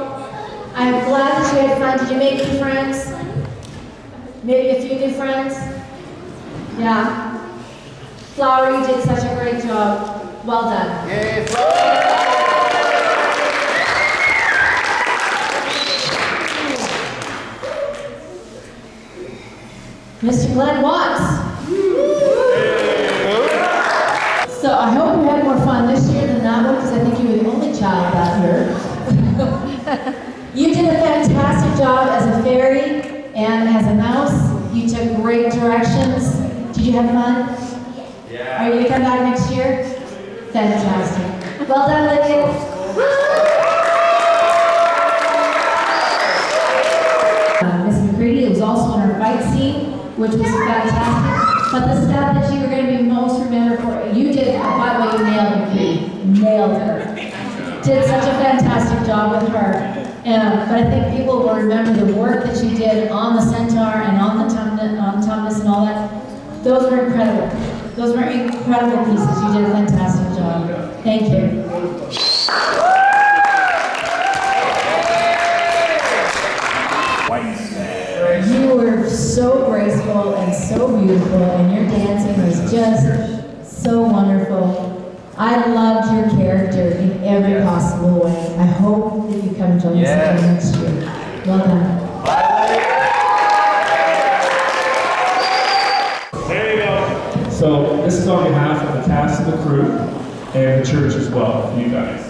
I'm glad that you had fun. Did you make new friends? Maybe a few new friends? Yeah. Flowery, you did such a great job. Well done. Yay, Mr. Glenn Watts. So I hope you had more fun this year than that one, because I think you were the only child out here. You did a fantastic job as a fairy and as a mouse. You took great directions. Did you have fun? Yeah. Are you going to come back next year? Fantastic. Well done, Lydia. Miss McCready was also in our fight scene, which was fantastic. But the stuff that you were going to be most remembered for, you did, by the way, you nailed McCready. Nailed her. Did such a fantastic job with her. But I think people will remember the work that you did on the centaur and on the tumnus and all that. Those were incredible. Those were incredible pieces. You did a fantastic job. Thank you. You were so graceful and so beautiful, and your dancing was just so wonderful. I loved your character in every possible way. I hope that you come join us again next year. Well done. There you go. So this is on behalf of the cast and the crew and the church as well, you guys.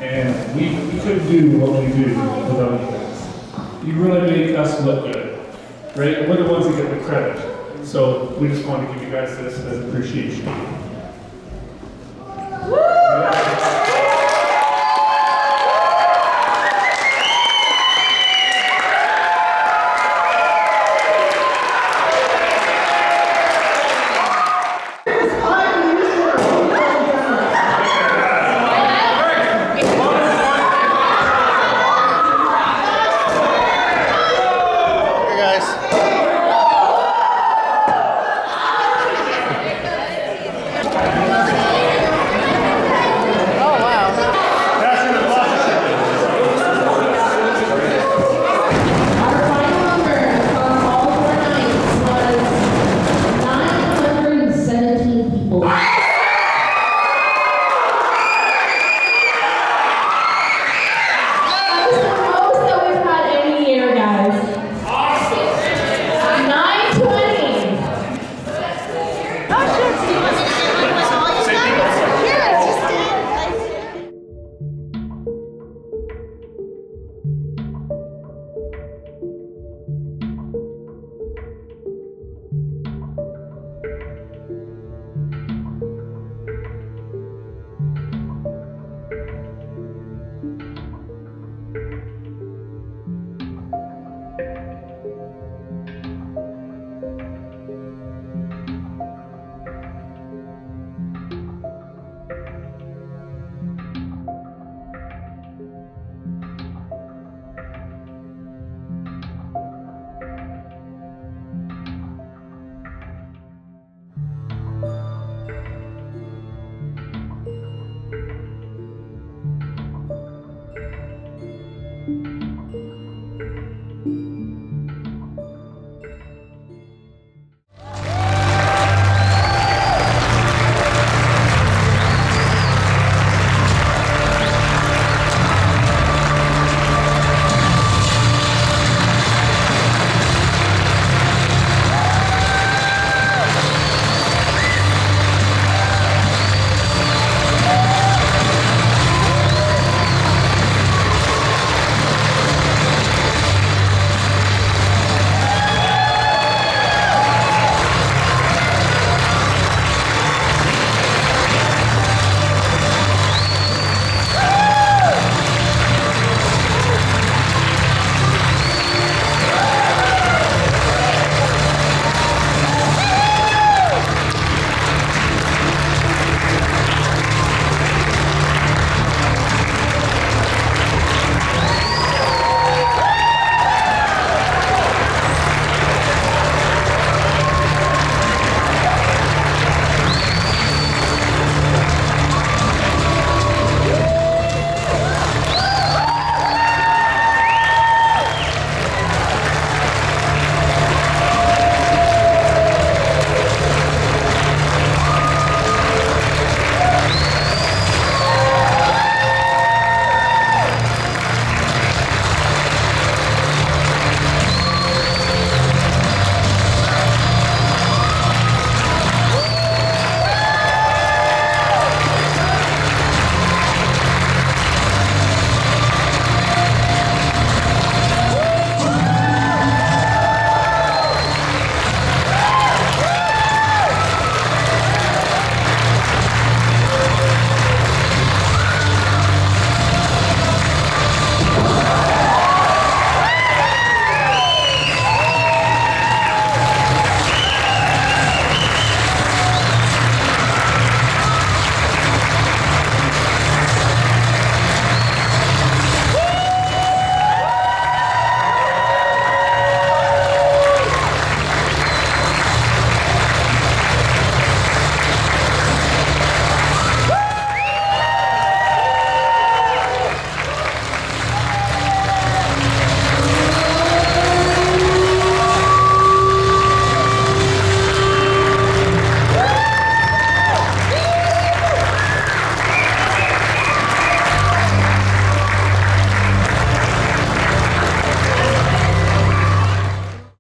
And we couldn't do what we do without you guys. You really make us look good, right? We're the ones that get the credit. So we just wanted to give you guys this as appreciation. you.